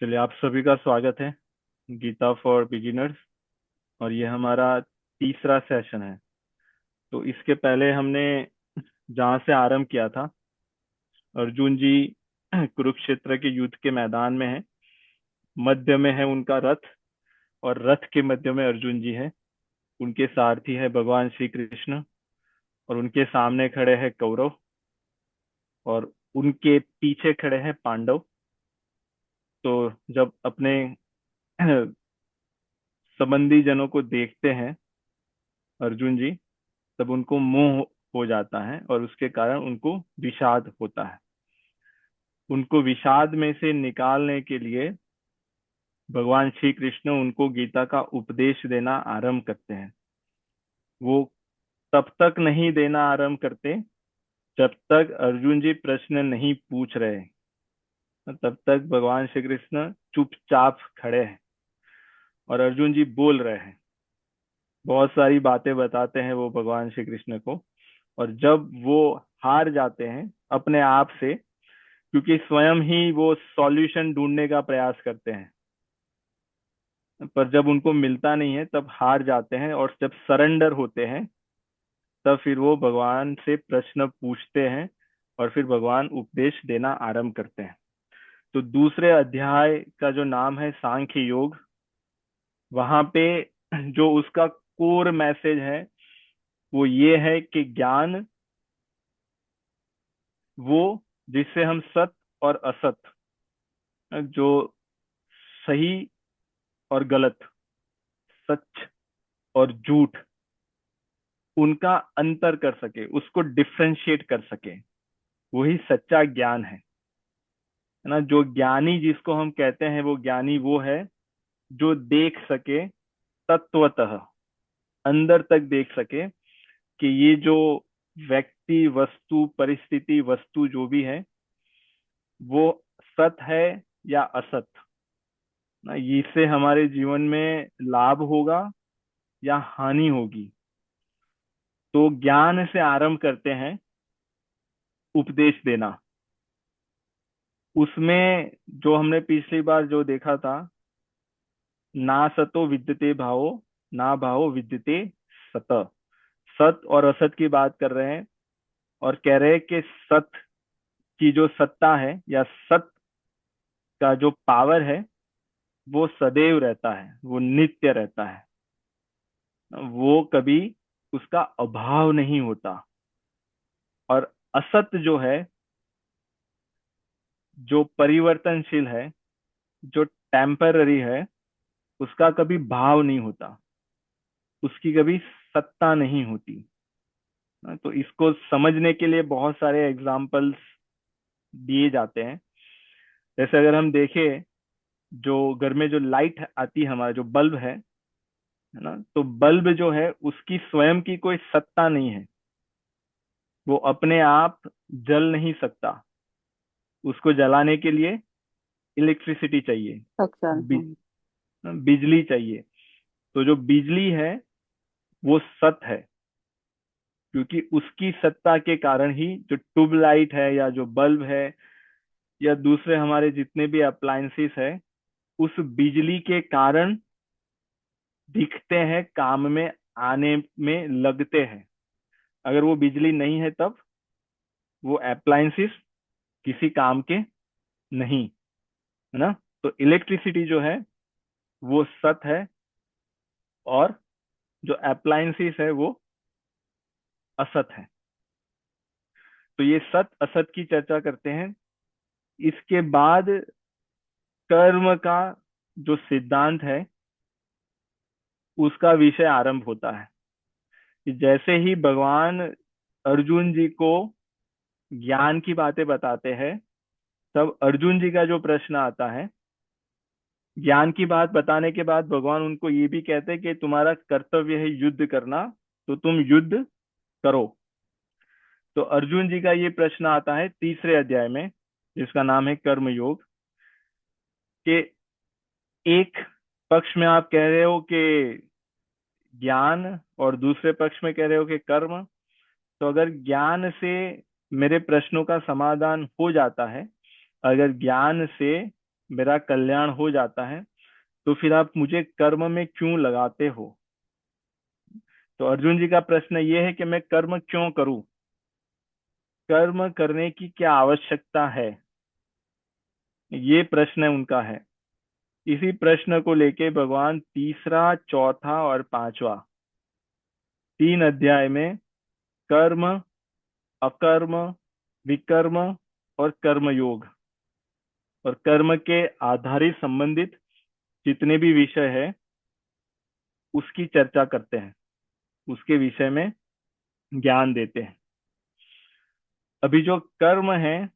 चलिए, आप सभी का स्वागत है गीता फॉर बिगिनर्स। और ये हमारा तीसरा सेशन है। तो इसके पहले हमने जहाँ से आरंभ किया था, अर्जुन जी कुरुक्षेत्र के युद्ध के मैदान में है। मध्य में है उनका रथ, और रथ के मध्य में अर्जुन जी है। उनके सारथी है भगवान श्री कृष्ण, और उनके सामने खड़े हैं कौरव, और उनके पीछे खड़े हैं पांडव। तो जब अपने संबंधी जनों को देखते हैं अर्जुन जी, तब उनको मोह हो जाता है, और उसके कारण उनको विषाद होता है। उनको विषाद में से निकालने के लिए भगवान श्री कृष्ण उनको गीता का उपदेश देना आरंभ करते हैं। वो तब तक नहीं देना आरंभ करते जब तक अर्जुन जी प्रश्न नहीं पूछ रहे। तब तक भगवान श्री कृष्ण चुपचाप खड़े हैं, और अर्जुन जी बोल रहे हैं। बहुत सारी बातें बताते हैं वो भगवान श्री कृष्ण को। और जब वो हार जाते हैं अपने आप से, क्योंकि स्वयं ही वो सॉल्यूशन ढूंढने का प्रयास करते हैं, पर जब उनको मिलता नहीं है तब हार जाते हैं, और जब सरेंडर होते हैं तब फिर वो भगवान से प्रश्न पूछते हैं, और फिर भगवान उपदेश देना आरंभ करते हैं। तो दूसरे अध्याय का जो नाम है सांख्य योग, वहां पे जो उसका कोर मैसेज है वो ये है कि ज्ञान, वो जिससे हम सत और असत, जो सही और गलत, सच और झूठ, उनका अंतर कर सके, उसको डिफ्रेंशिएट कर सके, वही सच्चा ज्ञान है ना। जो ज्ञानी जिसको हम कहते हैं, वो ज्ञानी वो है जो देख सके तत्वतः, अंदर तक देख सके कि ये जो व्यक्ति, वस्तु, परिस्थिति, वस्तु जो भी है, वो सत है या असत ना। इससे हमारे जीवन में लाभ होगा या हानि होगी। तो ज्ञान से आरंभ करते हैं उपदेश देना। उसमें जो हमने पिछली बार जो देखा था, ना सतो विद्यते भावो, ना भावो विद्यते सत। सत और असत की बात कर रहे हैं, और कह रहे हैं कि सत की जो सत्ता है या सत का जो पावर है, वो सदैव रहता है, वो नित्य रहता है, वो कभी उसका अभाव नहीं होता। और असत जो है, जो परिवर्तनशील है, जो टेम्पररी है, उसका कभी भाव नहीं होता, उसकी कभी सत्ता नहीं होती। तो इसको समझने के लिए बहुत सारे एग्जाम्पल्स दिए जाते हैं। जैसे अगर हम देखें, जो घर में जो लाइट आती है, हमारा जो बल्ब है ना, तो बल्ब जो है उसकी स्वयं की कोई सत्ता नहीं है, वो अपने आप जल नहीं सकता। उसको जलाने के लिए इलेक्ट्रिसिटी चाहिए, अच्छा। बि, बिजली चाहिए। तो जो बिजली है वो सत है, क्योंकि उसकी सत्ता के कारण ही जो ट्यूबलाइट है या जो बल्ब है या दूसरे हमारे जितने भी अप्लायंसेस है, उस बिजली के कारण दिखते हैं, काम में आने में लगते हैं। अगर वो बिजली नहीं है तब वो अप्लायंसेस किसी काम के नहीं, है ना। तो इलेक्ट्रिसिटी जो है वो सत है, और जो अप्लायंसेस है वो असत है। तो ये सत असत की चर्चा करते हैं। इसके बाद कर्म का जो सिद्धांत है उसका विषय आरंभ होता है। कि जैसे ही भगवान अर्जुन जी को ज्ञान की बातें बताते हैं, तब अर्जुन जी का जो प्रश्न आता है, ज्ञान की बात बताने के बाद भगवान उनको ये भी कहते हैं कि तुम्हारा कर्तव्य है युद्ध करना, तो तुम युद्ध करो। तो अर्जुन जी का ये प्रश्न आता है तीसरे अध्याय में, जिसका नाम है कर्म योग। कि एक पक्ष में आप कह रहे हो कि ज्ञान, और दूसरे पक्ष में कह रहे हो कि कर्म। तो अगर ज्ञान से मेरे प्रश्नों का समाधान हो जाता है, अगर ज्ञान से मेरा कल्याण हो जाता है, तो फिर आप मुझे कर्म में क्यों लगाते हो? तो अर्जुन जी का प्रश्न ये है कि मैं कर्म क्यों करूं, कर्म करने की क्या आवश्यकता है, ये प्रश्न उनका है। इसी प्रश्न को लेके भगवान तीसरा, चौथा और पांचवा, 3 अध्याय में कर्म, अकर्म, विकर्म और कर्म योग और कर्म के आधारित संबंधित जितने भी विषय है उसकी चर्चा करते हैं, उसके विषय में ज्ञान देते हैं। अभी जो कर्म है,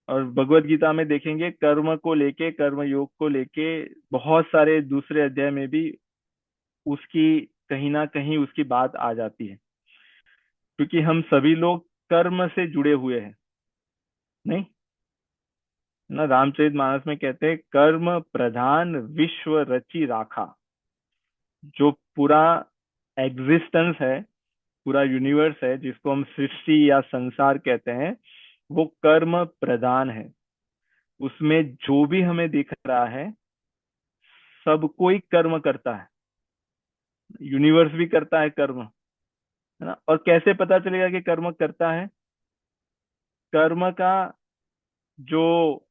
और भगवत गीता में देखेंगे कर्म को लेके, कर्म योग को लेके बहुत सारे दूसरे अध्याय में भी उसकी कहीं ना कहीं उसकी बात आ जाती है, क्योंकि हम सभी लोग कर्म से जुड़े हुए हैं। नहीं, ना रामचरितमानस में कहते हैं कर्म प्रधान विश्व रचि राखा। जो पूरा एग्जिस्टेंस है, पूरा यूनिवर्स है, जिसको हम सृष्टि या संसार कहते हैं, वो कर्म प्रधान है। उसमें जो भी हमें दिख रहा है सब कोई कर्म करता है, यूनिवर्स भी करता है कर्म, है ना। और कैसे पता चलेगा कि कर्म करता है? कर्म का जो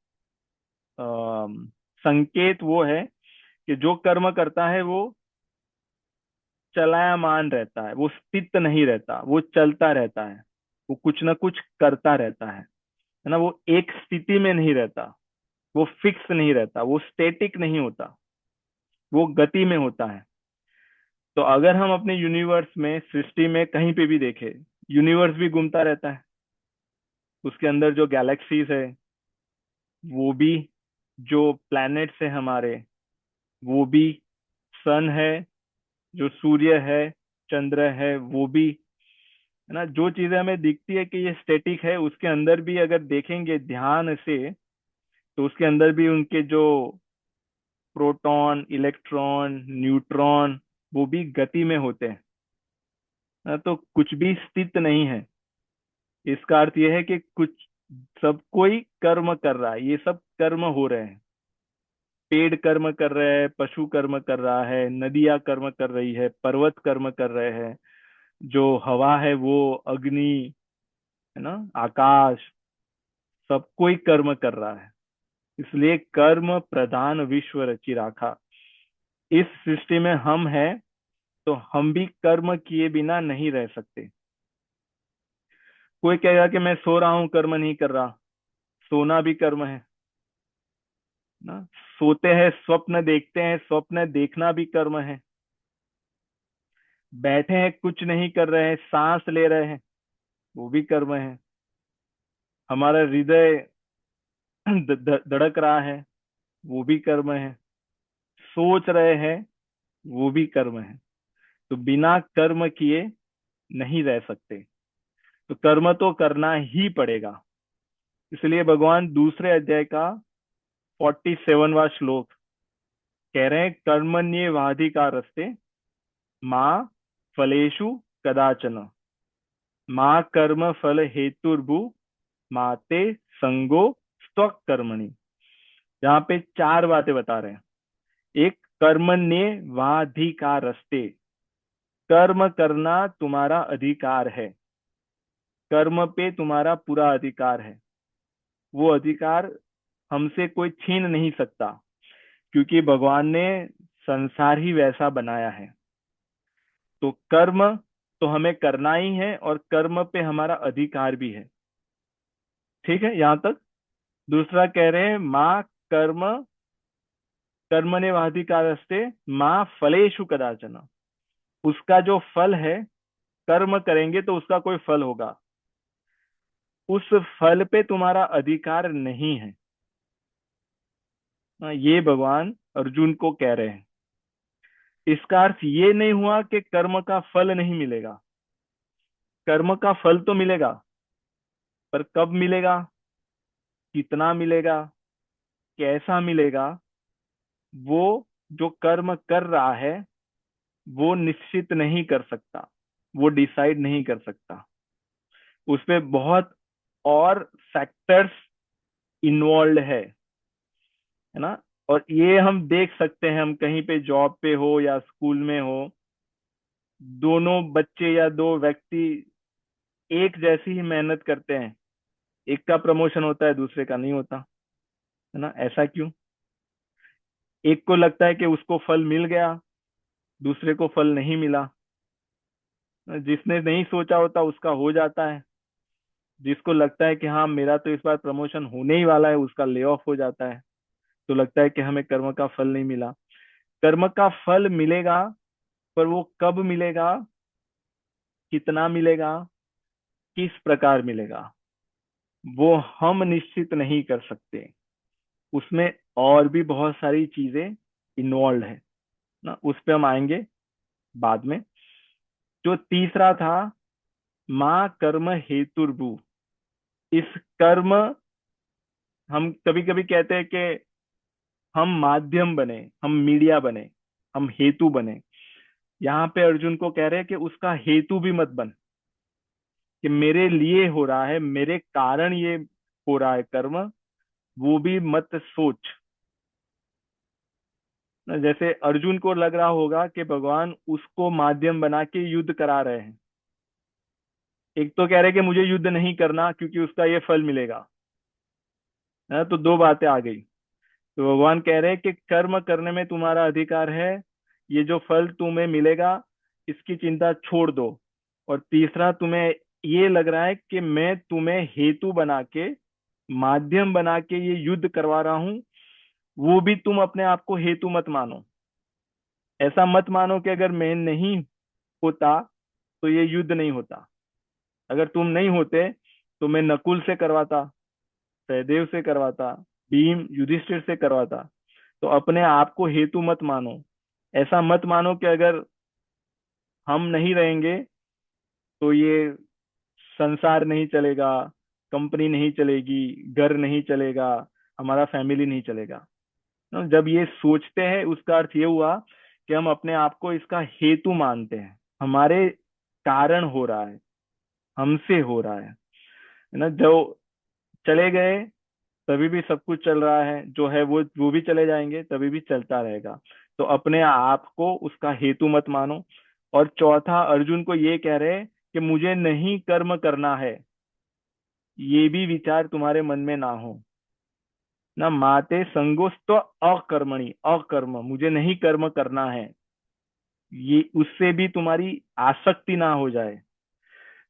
संकेत वो है कि जो कर्म करता है वो चलायमान रहता है, वो स्थित नहीं रहता, वो चलता रहता है, वो कुछ ना कुछ करता रहता है ना। वो एक स्थिति में नहीं रहता, वो फिक्स नहीं रहता, वो स्टेटिक नहीं होता, वो गति में होता है। तो अगर हम अपने यूनिवर्स में, सृष्टि में कहीं पे भी देखें, यूनिवर्स भी घूमता रहता है, उसके अंदर जो गैलेक्सीज है वो भी, जो प्लैनेट्स है हमारे वो भी, सन है, जो सूर्य है, चंद्र है वो भी, है ना। जो चीजें हमें दिखती है कि ये स्टैटिक है, उसके अंदर भी अगर देखेंगे ध्यान से तो उसके अंदर भी उनके जो प्रोटॉन, इलेक्ट्रॉन, न्यूट्रॉन, वो भी गति में होते हैं, तो कुछ भी स्थित नहीं है। इसका अर्थ यह है कि कुछ, सब कोई कर्म कर रहा है, ये सब कर्म हो रहे हैं। पेड़ कर्म कर रहे हैं, पशु कर्म कर रहा है, नदियां कर्म कर रही है, पर्वत कर्म कर रहे हैं, जो हवा है वो, अग्नि, है ना, आकाश, सब कोई कर्म कर रहा है। इसलिए कर्म प्रधान विश्व रचि राखा। इस सृष्टि में हम हैं, तो हम भी कर्म किए बिना नहीं रह सकते। कोई कहेगा कि मैं सो रहा हूं, कर्म नहीं कर रहा। सोना भी कर्म है ना। सोते हैं, स्वप्न देखते हैं, स्वप्न देखना भी कर्म है। बैठे हैं, कुछ नहीं कर रहे हैं, सांस ले रहे हैं, वो भी कर्म है। हमारा हृदय धड़क रहा है, वो भी कर्म है। सोच रहे हैं, वो भी कर्म है। तो बिना कर्म किए नहीं रह सकते, तो कर्म तो करना ही पड़ेगा। इसलिए भगवान दूसरे अध्याय का 47वां श्लोक कह रहे हैं, कर्मण्येवाधिकारस्ते माँ फलेषु कदाचन, माँ कर्म फल हेतुर्भु माते संगो स्वकर्मणि। यहाँ पे 4 बातें बता रहे हैं। एक, कर्मण्येवाधिकारस्ते, कर्म करना तुम्हारा अधिकार है, कर्म पे तुम्हारा पूरा अधिकार है। वो अधिकार हमसे कोई छीन नहीं सकता, क्योंकि भगवान ने संसार ही वैसा बनाया है। तो कर्म तो हमें करना ही है, और कर्म पे हमारा अधिकार भी है। ठीक है यहाँ तक। दूसरा कह रहे हैं, माँ कर्म, कर्मण्येवाधिकारस्ते माँ फलेषु कदाचन, उसका जो फल है, कर्म करेंगे तो उसका कोई फल होगा, उस फल पे तुम्हारा अधिकार नहीं है। ये भगवान अर्जुन को कह रहे हैं। इसका अर्थ ये नहीं हुआ कि कर्म का फल नहीं मिलेगा। कर्म का फल तो मिलेगा, पर कब मिलेगा, कितना मिलेगा, कैसा मिलेगा, वो जो कर्म कर रहा है वो निश्चित नहीं कर सकता, वो डिसाइड नहीं कर सकता। उसमें बहुत और फैक्टर्स इन्वॉल्व है। है ना। और ये हम देख सकते हैं, हम कहीं पे जॉब पे हो या स्कूल में हो, दोनों बच्चे या दो व्यक्ति एक जैसी ही मेहनत करते हैं, एक का प्रमोशन होता है दूसरे का नहीं होता, है ना। ऐसा क्यों? एक को लगता है कि उसको फल मिल गया, दूसरे को फल नहीं मिला। जिसने नहीं सोचा होता उसका हो जाता है, जिसको लगता है कि हाँ मेरा तो इस बार प्रमोशन होने ही वाला है, उसका ले ऑफ हो जाता है। तो लगता है कि हमें कर्म का फल नहीं मिला। कर्म का फल मिलेगा, पर वो कब मिलेगा, कितना मिलेगा, किस प्रकार मिलेगा, वो हम निश्चित नहीं कर सकते। उसमें और भी बहुत सारी चीजें इन्वॉल्व है ना, उस पे हम आएंगे बाद में। जो तीसरा था, माँ कर्म हेतुर्भु। इस कर्म, हम कभी कभी कहते हैं कि हम माध्यम बने, हम मीडिया बने, हम हेतु बने। यहाँ पे अर्जुन को कह रहे हैं कि उसका हेतु भी मत बन, कि मेरे लिए हो रहा है, मेरे कारण ये हो रहा है कर्म, वो भी मत सोच। जैसे अर्जुन को लग रहा होगा कि भगवान उसको माध्यम बना के युद्ध करा रहे हैं। एक तो कह रहे कि मुझे युद्ध नहीं करना क्योंकि उसका ये फल मिलेगा, है ना। तो दो बातें आ गई। तो भगवान कह रहे हैं कि कर्म करने में तुम्हारा अधिकार है, ये जो फल तुम्हें मिलेगा इसकी चिंता छोड़ दो। और तीसरा, तुम्हें ये लग रहा है कि मैं तुम्हें हेतु बना के, माध्यम बना के ये युद्ध करवा रहा हूं, वो भी तुम अपने आप को हेतु मत मानो। ऐसा मत मानो कि अगर मैं नहीं होता तो ये युद्ध नहीं होता। अगर तुम नहीं होते तो मैं नकुल से करवाता, सहदेव से करवाता, भीम युधिष्ठिर से करवाता। तो अपने आप को हेतु मत मानो। ऐसा मत मानो कि अगर हम नहीं रहेंगे तो ये संसार नहीं चलेगा, कंपनी नहीं चलेगी, घर नहीं चलेगा, हमारा फैमिली नहीं चलेगा। ना, जब ये सोचते हैं उसका अर्थ ये हुआ कि हम अपने आप को इसका हेतु मानते हैं, हमारे कारण हो रहा है, हमसे हो रहा है ना। जो चले गए तभी भी सब कुछ चल रहा है, जो है वो भी चले जाएंगे तभी भी चलता रहेगा। तो अपने आप को उसका हेतु मत मानो। और चौथा, अर्जुन को ये कह रहे कि मुझे नहीं कर्म करना है, ये भी विचार तुम्हारे मन में ना हो। ना माते संगोस्त अकर्मणि, अकर्म, मुझे नहीं कर्म करना है, ये उससे भी तुम्हारी आसक्ति ना हो जाए।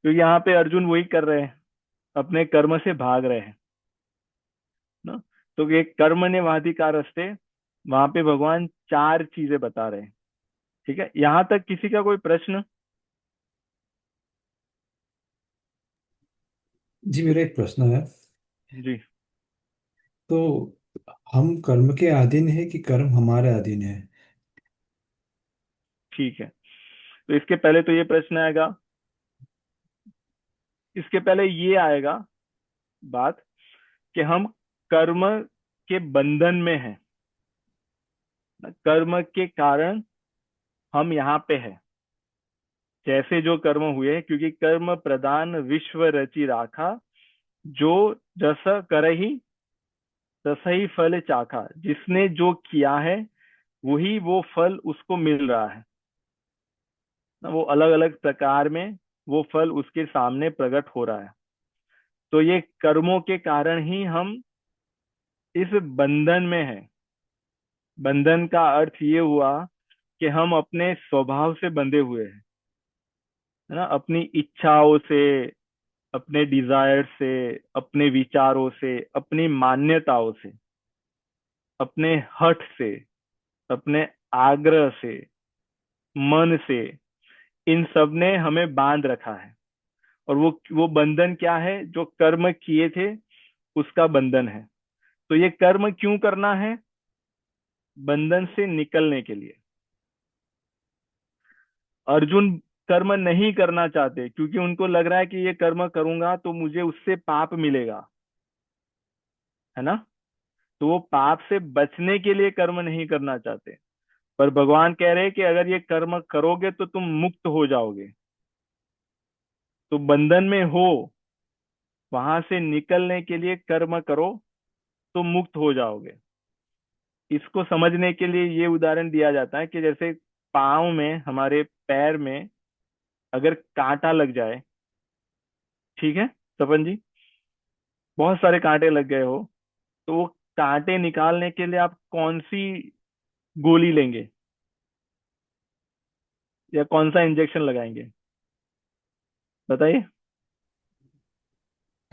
तो यहाँ पे अर्जुन वही कर रहे हैं, अपने कर्म से भाग रहे हैं ना। तो ये कर्म ने वाधिकारस्ते, वहां पे भगवान चार चीजें बता रहे हैं। ठीक है, यहाँ तक किसी का कोई प्रश्न? जी, मेरा एक प्रश्न है। जी। तो हम कर्म के अधीन है कि कर्म हमारे अधीन है? ठीक है, तो इसके पहले तो ये प्रश्न आएगा, इसके पहले ये आएगा बात कि हम कर्म के बंधन में हैं, कर्म के कारण हम यहाँ पे हैं। जैसे जो कर्म हुए, क्योंकि कर्म प्रदान विश्व रचि राखा, जो जस करहि तसहि फल चाखा। जिसने जो किया है वही वो फल उसको मिल रहा है ना। वो अलग अलग प्रकार में वो फल उसके सामने प्रकट हो रहा है। तो ये कर्मों के कारण ही हम इस बंधन में हैं। बंधन का अर्थ ये हुआ कि हम अपने स्वभाव से बंधे हुए हैं, है ना। अपनी इच्छाओं से, अपने डिजायर से, अपने विचारों से, अपनी मान्यताओं से, अपने हठ से, अपने आग्रह से, मन से, इन सब ने हमें बांध रखा है। और वो बंधन क्या है? जो कर्म किए थे उसका बंधन है। तो ये कर्म क्यों करना है? बंधन से निकलने के लिए। अर्जुन कर्म नहीं करना चाहते क्योंकि उनको लग रहा है कि ये कर्म करूंगा तो मुझे उससे पाप मिलेगा, है ना। तो वो पाप से बचने के लिए कर्म नहीं करना चाहते। पर भगवान कह रहे हैं कि अगर ये कर्म करोगे तो तुम मुक्त हो जाओगे। तो बंधन में हो, वहां से निकलने के लिए कर्म करो तो मुक्त हो जाओगे। इसको समझने के लिए ये उदाहरण दिया जाता है कि जैसे पाँव में, हमारे पैर में अगर कांटा लग जाए, ठीक है तपन जी, बहुत सारे कांटे लग गए हो, तो वो कांटे निकालने के लिए आप कौन सी गोली लेंगे या कौन सा इंजेक्शन लगाएंगे, बताइए।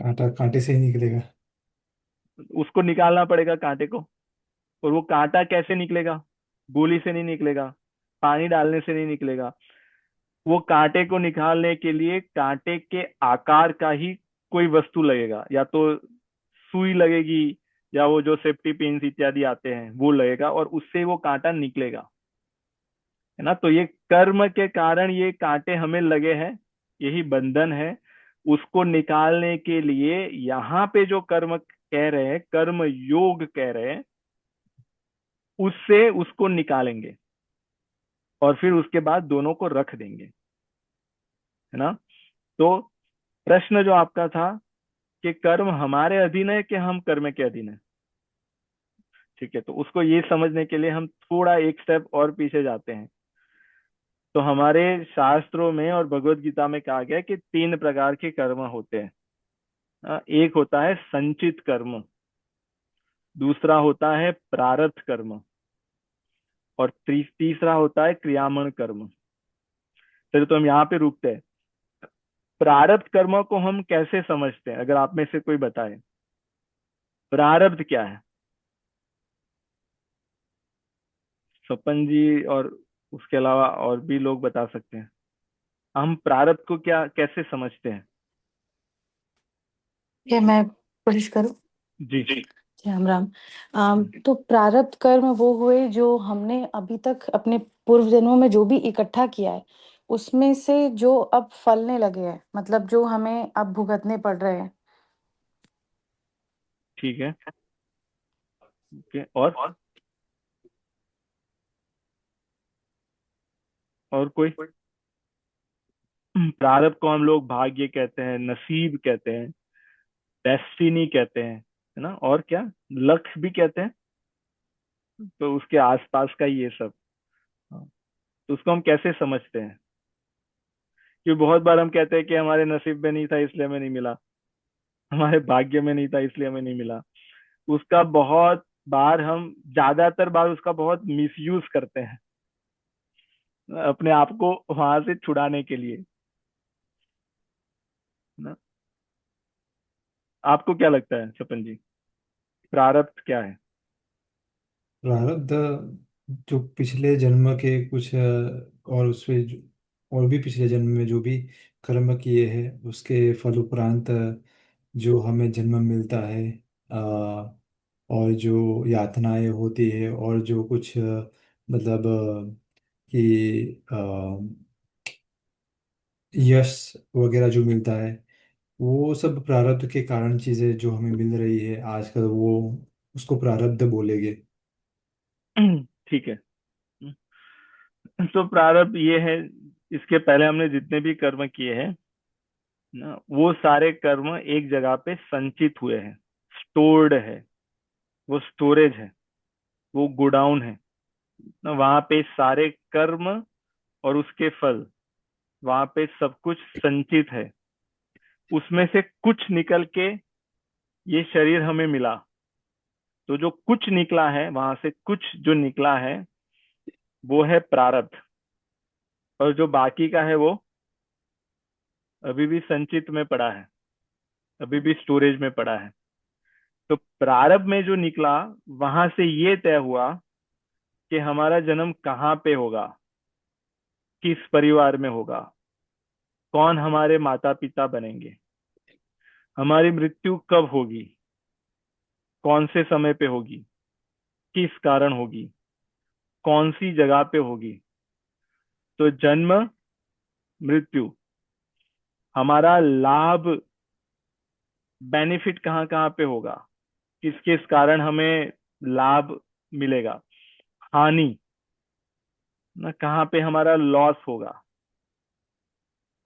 कांटा कांटे से ही निकलेगा। उसको निकालना पड़ेगा कांटे को, और वो कांटा कैसे निकलेगा? गोली से नहीं निकलेगा, पानी डालने से नहीं निकलेगा। वो कांटे को निकालने के लिए कांटे के आकार का ही कोई वस्तु लगेगा, या तो सुई लगेगी, या वो जो सेफ्टी पिन इत्यादि आते हैं वो लगेगा, और उससे वो कांटा निकलेगा, है ना। तो ये कर्म के कारण ये कांटे हमें लगे हैं, यही बंधन है। उसको निकालने के लिए यहाँ पे जो कर्म कह रहे हैं, कर्म योग कह रहे हैं, उससे उसको निकालेंगे, और फिर उसके बाद दोनों को रख देंगे, है ना। तो प्रश्न जो आपका था कि कर्म हमारे अधीन है कि हम कर्म के अधीन है, ठीक है, तो उसको ये समझने के लिए हम थोड़ा एक स्टेप और पीछे जाते हैं। तो हमारे शास्त्रों में और भगवत गीता में कहा गया है कि तीन प्रकार के कर्म होते हैं। एक होता है संचित कर्म, दूसरा होता है प्रारब्ध कर्म, और तीसरा होता है क्रियामण कर्म। चलिए तो हम यहाँ पे रुकते हैं। प्रारब्ध कर्म को हम कैसे समझते हैं, अगर आप में से कोई बताए, प्रारब्ध क्या है? स्वपन जी और उसके अलावा और भी लोग बता सकते हैं। हम प्रारब्ध को क्या कैसे समझते हैं? ये मैं कोशिश करूं। जी। जी राम राम। तो प्रारब्ध कर्म वो हुए जो हमने अभी तक अपने पूर्व जन्मों में जो भी इकट्ठा किया है, उसमें से जो अब फलने लगे हैं, मतलब जो हमें अब भुगतने पड़ रहे हैं। ठीक है। ओके, और कोई? प्रारब्ध को हम लोग भाग्य कहते हैं, नसीब कहते हैं, डेस्टिनी कहते हैं, है ना, और क्या, लक भी कहते हैं। तो उसके आसपास का ये सब। हाँ, तो उसको हम कैसे समझते हैं? क्योंकि बहुत बार हम कहते हैं कि हमारे नसीब में नहीं था इसलिए हमें नहीं मिला, हमारे भाग्य में नहीं था इसलिए हमें नहीं मिला। उसका बहुत बार हम, ज्यादातर बार उसका बहुत मिसयूज करते हैं अपने आप को वहां से छुड़ाने के लिए, ना। आपको क्या लगता है सपन जी, प्रारब्ध क्या है? प्रारब्ध जो पिछले जन्म के कुछ और उसमें और भी पिछले जन्म में जो भी कर्म किए हैं उसके फल उपरांत जो हमें जन्म मिलता है, और जो यातनाएं होती है और जो कुछ मतलब कि यश वगैरह जो मिलता है, वो सब प्रारब्ध के कारण चीज़ें जो हमें मिल रही है आजकल, वो उसको प्रारब्ध बोलेंगे। ठीक है। तो प्रारब्ध ये है, इसके पहले हमने जितने भी कर्म किए हैं ना, वो सारे कर्म एक जगह पे संचित हुए हैं, स्टोर्ड है, वो स्टोरेज है, वो गोडाउन है ना। वहां पे सारे कर्म और उसके फल, वहां पे सब कुछ संचित है। उसमें से कुछ निकल के ये शरीर हमें मिला। तो जो कुछ निकला है, वहां से कुछ जो निकला है वो है प्रारब्ध, और जो बाकी का है वो अभी भी संचित में पड़ा है, अभी भी स्टोरेज में पड़ा है। तो प्रारब्ध में जो निकला, वहां से ये तय हुआ कि हमारा जन्म कहाँ पे होगा, किस परिवार में होगा, कौन हमारे माता पिता बनेंगे, हमारी मृत्यु कब होगी, कौन से समय पे होगी, किस कारण होगी, कौन सी जगह पे होगी। तो जन्म, मृत्यु, हमारा लाभ, बेनिफिट कहाँ कहाँ पे होगा, किस किस कारण हमें लाभ मिलेगा, हानि ना, कहाँ पे हमारा लॉस होगा,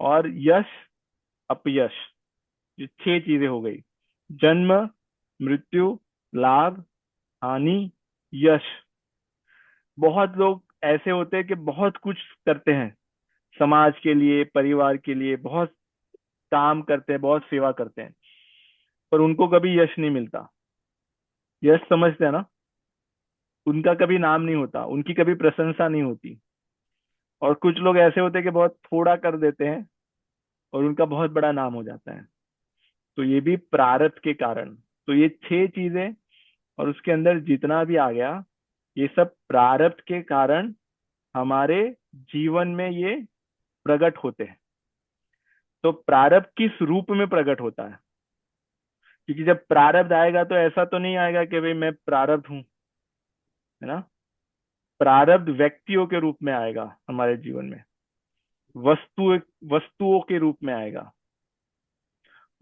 और यश, अपयश। ये छह चीजें हो गई: जन्म, मृत्यु, लाभ, हानि, यश। बहुत लोग ऐसे होते हैं कि बहुत कुछ करते हैं, समाज के लिए, परिवार के लिए बहुत काम करते हैं, बहुत सेवा करते हैं, पर उनको कभी यश नहीं मिलता। यश समझते हैं ना? उनका कभी नाम नहीं होता, उनकी कभी प्रशंसा नहीं होती। और कुछ लोग ऐसे होते हैं कि बहुत थोड़ा कर देते हैं और उनका बहुत बड़ा नाम हो जाता है। तो ये भी प्रारब्ध के कारण। तो ये 6 चीजें और उसके अंदर जितना भी आ गया, ये सब प्रारब्ध के कारण हमारे जीवन में ये प्रकट होते हैं। तो प्रारब्ध किस रूप में प्रकट होता है? क्योंकि जब प्रारब्ध आएगा तो ऐसा तो नहीं आएगा कि भाई मैं प्रारब्ध हूं, है ना? प्रारब्ध व्यक्तियों के रूप में आएगा हमारे जीवन में, वस्तु वस्तुओं के रूप में आएगा,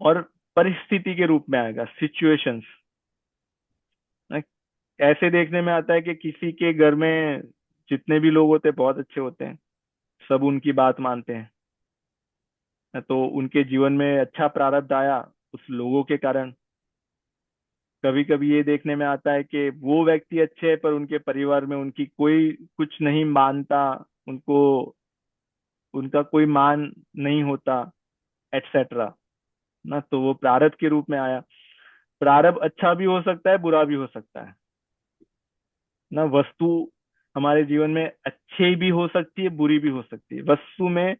और परिस्थिति के रूप में आएगा, सिचुएशंस। ऐसे देखने में आता है कि किसी के घर में जितने भी लोग होते हैं बहुत अच्छे होते हैं, सब उनकी बात मानते हैं, तो उनके जीवन में अच्छा प्रारब्ध आया उस लोगों के कारण। कभी कभी ये देखने में आता है कि वो व्यक्ति अच्छे हैं पर उनके परिवार में उनकी कोई कुछ नहीं मानता, उनको उनका कोई मान नहीं होता, एटसेट्रा ना। तो वो प्रारब्ध के रूप में आया। प्रारब्ध अच्छा भी हो सकता है, बुरा भी हो सकता है ना। वस्तु हमारे जीवन में अच्छी भी हो सकती है, बुरी भी हो सकती है। वस्तु में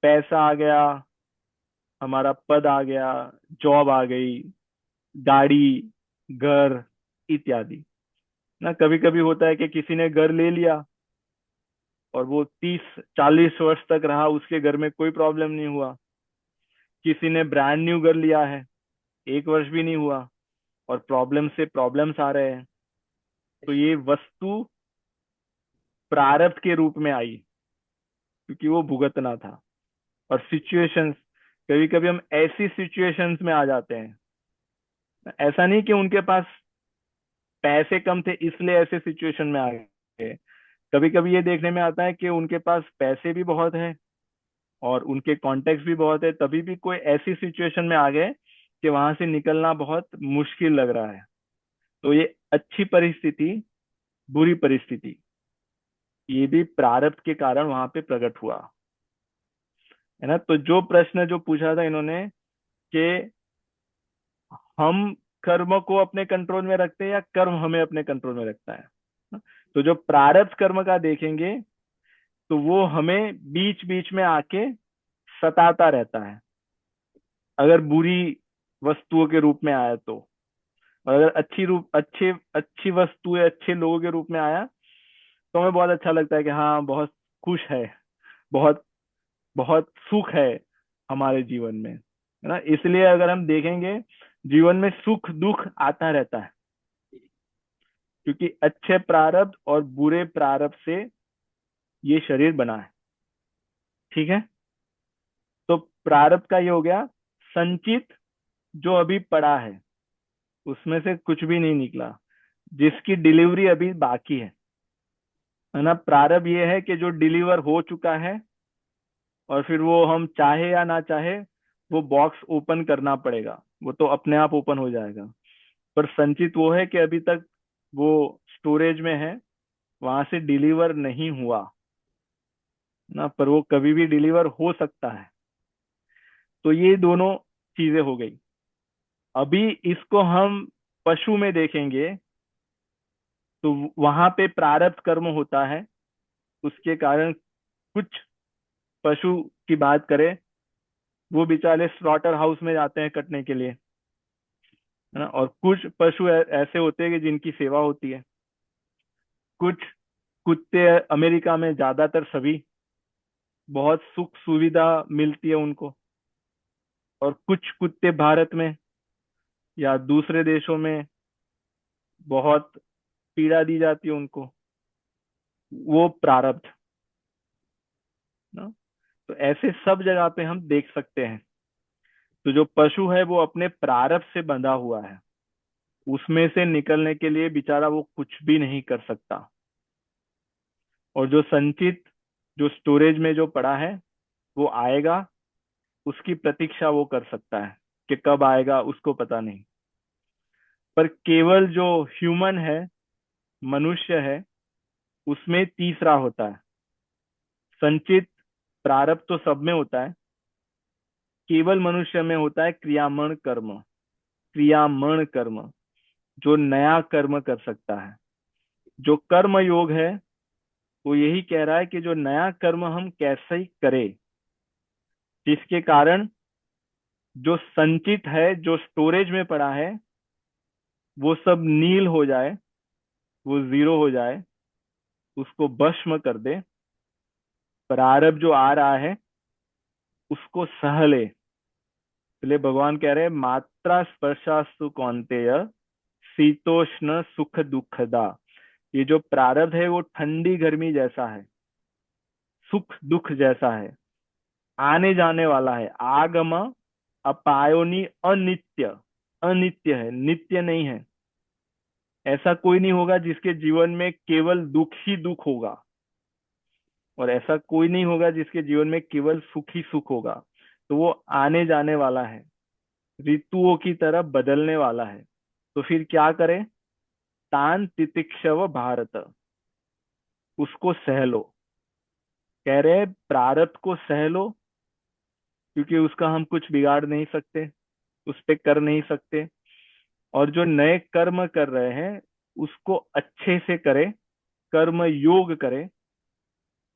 पैसा आ गया, हमारा पद आ गया, जॉब आ गई, गाड़ी, घर इत्यादि ना। कभी कभी होता है कि किसी ने घर ले लिया और वो 30-40 वर्ष तक रहा, उसके घर में कोई प्रॉब्लम नहीं हुआ। किसी ने ब्रांड न्यू घर लिया है, 1 वर्ष भी नहीं हुआ और प्रॉब्लम से प्रॉब्लम्स आ रहे हैं। तो ये वस्तु प्रारब्ध के रूप में आई क्योंकि वो भुगतना था। और सिचुएशंस, कभी कभी हम ऐसी सिचुएशंस में आ जाते हैं, ऐसा नहीं कि उनके पास पैसे कम थे इसलिए ऐसे सिचुएशन में आ गए। कभी कभी ये देखने में आता है कि उनके पास पैसे भी बहुत है और उनके कॉन्टेक्ट भी बहुत है, तभी भी कोई ऐसी सिचुएशन में आ गए कि वहां से निकलना बहुत मुश्किल लग रहा है। तो ये अच्छी परिस्थिति, बुरी परिस्थिति, ये भी प्रारब्ध के कारण वहां पे प्रकट हुआ, है ना। तो जो प्रश्न जो पूछा था इन्होंने कि हम कर्म को अपने कंट्रोल में रखते हैं या कर्म हमें अपने कंट्रोल में रखता है, तो जो प्रारब्ध कर्म का देखेंगे तो वो हमें बीच बीच में आके सताता रहता है। अगर बुरी वस्तुओं के रूप में आया तो, और अगर अच्छी वस्तु है, अच्छे लोगों के रूप में आया तो हमें बहुत अच्छा लगता है कि हाँ बहुत खुश है, बहुत बहुत सुख है हमारे जीवन में, है ना। इसलिए अगर हम देखेंगे जीवन में सुख दुख आता रहता है, क्योंकि अच्छे प्रारब्ध और बुरे प्रारब्ध से ये शरीर बना है। ठीक है। तो प्रारब्ध का ये हो गया संचित, जो अभी पड़ा है उसमें से कुछ भी नहीं निकला, जिसकी डिलीवरी अभी बाकी है ना। प्रारब्ध ये है कि जो डिलीवर हो चुका है और फिर वो हम चाहे या ना चाहे वो बॉक्स ओपन करना पड़ेगा, वो तो अपने आप ओपन हो जाएगा। पर संचित वो है कि अभी तक वो स्टोरेज में है, वहां से डिलीवर नहीं हुआ ना, पर वो कभी भी डिलीवर हो सकता है। तो ये दोनों चीजें हो गई। अभी इसको हम पशु में देखेंगे तो वहां पे प्रारब्ध कर्म होता है, उसके कारण कुछ पशु की बात करें, वो बेचारे स्लॉटर हाउस में जाते हैं कटने के लिए, है ना। और कुछ पशु ऐसे होते हैं कि जिनकी सेवा होती है। कुछ कुत्ते अमेरिका में, ज्यादातर सभी, बहुत सुख सुविधा मिलती है उनको। और कुछ कुत्ते भारत में या दूसरे देशों में बहुत पीड़ा दी जाती है उनको, वो प्रारब्ध ना। तो ऐसे सब जगह पे हम देख सकते हैं। तो जो पशु है वो अपने प्रारब्ध से बंधा हुआ है, उसमें से निकलने के लिए बेचारा वो कुछ भी नहीं कर सकता। और जो संचित, जो स्टोरेज में जो पड़ा है वो आएगा, उसकी प्रतीक्षा वो कर सकता है कि कब आएगा उसको पता नहीं। पर केवल जो ह्यूमन है, मनुष्य है, उसमें तीसरा होता है संचित। प्रारब्ध तो सब में होता है, केवल मनुष्य में होता है क्रियामण कर्म। क्रियामण कर्म, जो नया कर्म कर सकता है। जो कर्म योग है वो यही कह रहा है कि जो नया कर्म हम कैसे ही करें, जिसके कारण जो संचित है, जो स्टोरेज में पड़ा है, वो सब नील हो जाए, वो जीरो हो जाए, उसको भस्म कर दे। प्रारब्ध जो आ रहा है उसको सह ले। इसलिए भगवान कह रहे हैं मात्रा स्पर्शास्तु कौन्तेय शीतोष्ण सुख दुखदा। ये जो प्रारब्ध है वो ठंडी गर्मी जैसा है, सुख दुख जैसा है, आने जाने वाला है। आगम अपायोनी अनित्य, अनित्य है, नित्य नहीं है। ऐसा कोई नहीं होगा जिसके जीवन में केवल दुख ही दुख होगा, और ऐसा कोई नहीं होगा जिसके जीवन में केवल सुख ही सुख होगा। तो वो आने जाने वाला है, ऋतुओं की तरह बदलने वाला है। तो फिर क्या करें? तान तितिक्षव भारत, उसको सह लो। कह रहे हैं प्रारब्ध को सह लो, क्योंकि उसका हम कुछ बिगाड़ नहीं सकते, उस पे कर नहीं सकते। और जो नए कर्म कर रहे हैं उसको अच्छे से करें, कर्म योग करें,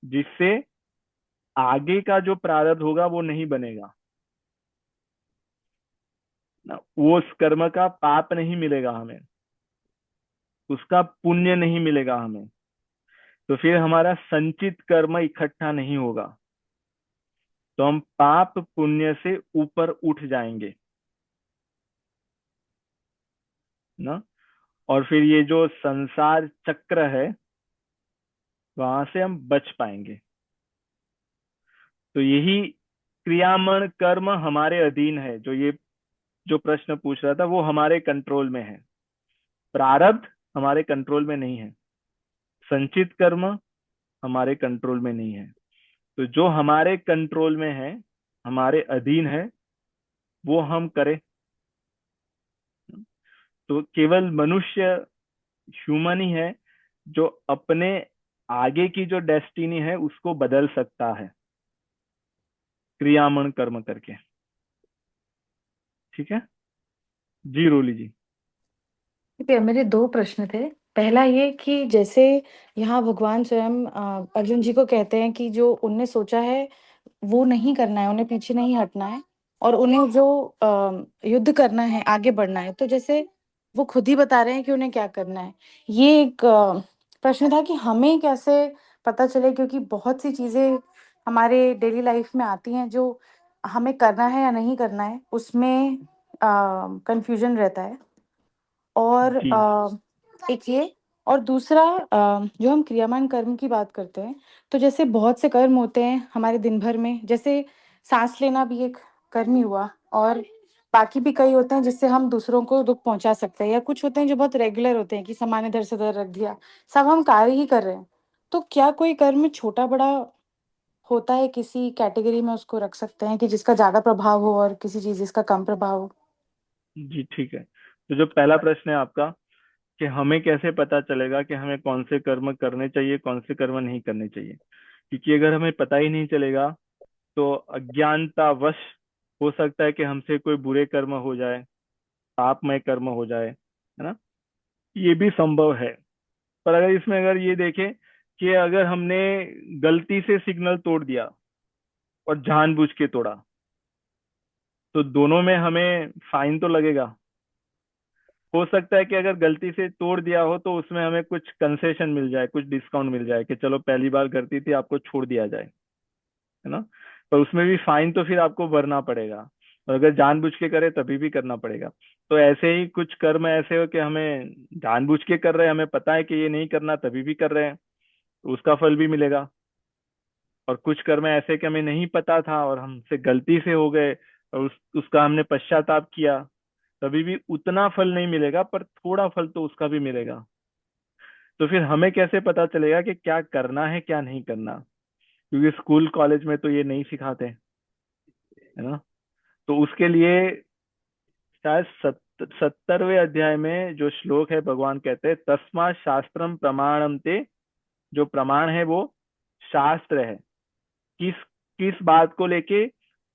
जिससे आगे का जो प्रारब्ध होगा वो नहीं बनेगा ना। वो उस कर्म का पाप नहीं मिलेगा हमें, उसका पुण्य नहीं मिलेगा हमें। तो फिर हमारा संचित कर्म इकट्ठा नहीं होगा, तो हम पाप पुण्य से ऊपर उठ जाएंगे ना। और फिर ये जो संसार चक्र है वहां से हम बच पाएंगे। तो यही क्रियामण कर्म हमारे अधीन है। जो ये जो प्रश्न पूछ रहा था वो हमारे कंट्रोल में है, प्रारब्ध हमारे कंट्रोल में नहीं है, संचित कर्म हमारे कंट्रोल में नहीं है। तो जो हमारे कंट्रोल में है, हमारे अधीन है, वो हम करें। तो केवल मनुष्य, ह्यूमन ही है जो अपने आगे की जो डेस्टिनी है उसको बदल सकता है क्रियामण कर्म करके। ठीक है जी, रोली जी। ठीक है, मेरे दो प्रश्न थे। पहला ये कि जैसे यहाँ भगवान स्वयं अर्जुन जी को कहते हैं कि जो उनने सोचा है वो नहीं करना है, उन्हें पीछे नहीं हटना है, और उन्हें जो युद्ध करना है, आगे बढ़ना है। तो जैसे वो खुद ही बता रहे हैं कि उन्हें क्या करना है। ये एक प्रश्न था कि हमें कैसे पता चले, क्योंकि बहुत सी चीजें हमारे डेली लाइफ में आती हैं जो हमें करना है या नहीं करना है, उसमें कंफ्यूजन रहता है। और जी एक ये, और दूसरा जो हम क्रियामान कर्म की बात करते हैं, तो जैसे बहुत से कर्म होते हैं हमारे दिन भर में, जैसे सांस लेना भी एक कर्म ही हुआ, और बाकी भी कई होते हैं जिससे हम दूसरों को दुख पहुंचा सकते हैं, या कुछ होते हैं जो बहुत रेगुलर होते हैं कि सामान इधर से उधर रख दिया, सब हम कार्य ही कर रहे हैं। तो क्या कोई कर्म छोटा बड़ा होता है, किसी कैटेगरी में उसको रख सकते हैं कि जिसका ज्यादा प्रभाव हो और किसी चीज जिसका कम प्रभाव हो? जी ठीक है। तो जो पहला प्रश्न है आपका कि हमें कैसे पता चलेगा कि हमें कौन से कर्म करने चाहिए, कौन से कर्म नहीं करने चाहिए, क्योंकि अगर हमें पता ही नहीं चलेगा तो अज्ञानतावश हो सकता है कि हमसे कोई बुरे कर्म हो जाए, पापमय कर्म हो जाए, है ना। ये भी संभव है। पर अगर इसमें अगर ये देखें कि अगर हमने गलती से सिग्नल तोड़ दिया और जानबूझ के तोड़ा, तो दोनों में हमें फाइन तो लगेगा। हो सकता है कि अगर गलती से तोड़ दिया हो तो उसमें हमें कुछ कंसेशन मिल जाए, कुछ डिस्काउंट मिल जाए कि चलो पहली बार गलती थी, आपको छोड़ दिया जाए, है ना। पर उसमें भी फाइन तो फिर आपको भरना पड़ेगा, और अगर जानबूझ के करे तभी भी करना पड़ेगा। तो ऐसे ही कुछ कर्म ऐसे हो कि हमें जानबूझ के कर रहे हैं, हमें पता है कि ये नहीं करना, तभी भी कर रहे हैं, तो उसका फल भी मिलेगा। और कुछ कर्म ऐसे कि हमें नहीं पता था और हमसे गलती से हो गए, और उसका हमने पश्चाताप किया, तभी भी उतना फल नहीं मिलेगा, पर थोड़ा फल तो उसका भी मिलेगा। तो फिर हमें कैसे पता चलेगा कि क्या करना है क्या नहीं करना, क्योंकि स्कूल कॉलेज में तो ये नहीं सिखाते, है ना। तो उसके लिए शायद 70वें अध्याय में जो श्लोक है, भगवान कहते हैं तस्मात् शास्त्रम प्रमाणम ते जो प्रमाण है वो शास्त्र है। किस किस बात को लेके?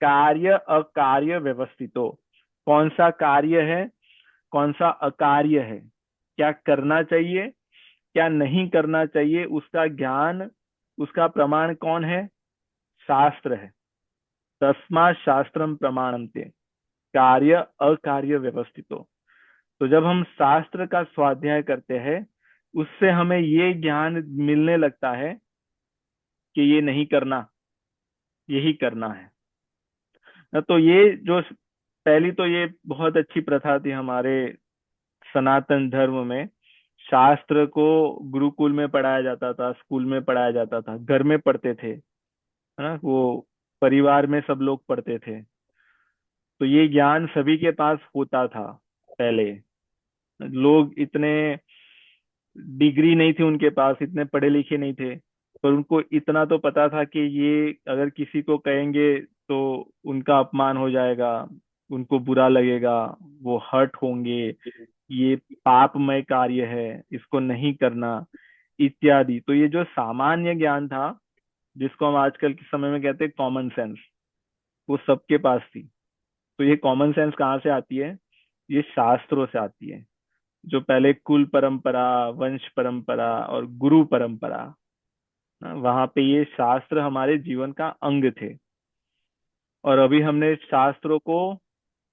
कार्य अकार्य व्यवस्थितो। कौन सा कार्य है, कौन सा अकार्य है, क्या करना चाहिए, क्या नहीं करना चाहिए, उसका ज्ञान, उसका प्रमाण कौन है? शास्त्र है। तस्मात् शास्त्रम प्रमाणन्ते कार्य अकार्य व्यवस्थितो। तो जब हम शास्त्र का स्वाध्याय करते हैं, उससे हमें ये ज्ञान मिलने लगता है कि ये नहीं करना, यही करना है। तो ये जो पहली तो ये बहुत अच्छी प्रथा थी हमारे सनातन धर्म में। शास्त्र को गुरुकुल में पढ़ाया जाता था, स्कूल में पढ़ाया जाता था, घर में पढ़ते थे, है ना, वो परिवार में सब लोग पढ़ते थे। तो ये ज्ञान सभी के पास होता था पहले। लोग इतने डिग्री नहीं थी उनके पास, इतने पढ़े लिखे नहीं थे, पर उनको इतना तो पता था कि ये अगर किसी को कहेंगे तो उनका अपमान हो जाएगा, उनको बुरा लगेगा, वो हर्ट होंगे, ये पापमय कार्य है, इसको नहीं करना, इत्यादि। तो ये जो सामान्य ज्ञान था, जिसको हम आजकल के समय में कहते हैं कॉमन सेंस, वो सबके पास थी। तो ये कॉमन सेंस कहाँ से आती है? ये शास्त्रों से आती है। जो पहले कुल परंपरा, वंश परंपरा और गुरु परंपरा, वहां पे ये शास्त्र हमारे जीवन का अंग थे। और अभी हमने शास्त्रों को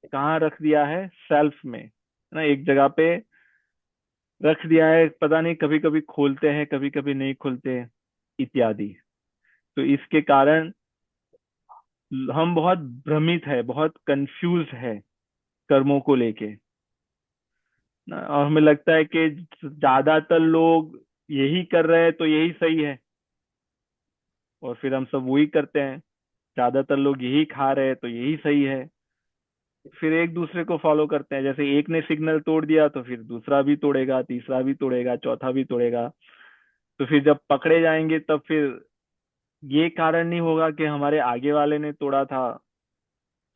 कहाँ रख दिया है? सेल्फ में, है ना, एक जगह पे रख दिया है। पता नहीं, कभी कभी खोलते हैं, कभी कभी नहीं खोलते, इत्यादि। तो इसके कारण हम बहुत भ्रमित है, बहुत कंफ्यूज है कर्मों को लेके ना। और हमें लगता है कि ज्यादातर लोग यही कर रहे हैं तो यही सही है, और फिर हम सब वही करते हैं। ज्यादातर लोग यही खा रहे हैं तो यही सही है, फिर एक दूसरे को फॉलो करते हैं। जैसे एक ने सिग्नल तोड़ दिया तो फिर दूसरा भी तोड़ेगा, तीसरा भी तोड़ेगा, चौथा भी तोड़ेगा। तो फिर जब पकड़े जाएंगे तब फिर ये कारण नहीं होगा कि हमारे आगे वाले ने तोड़ा था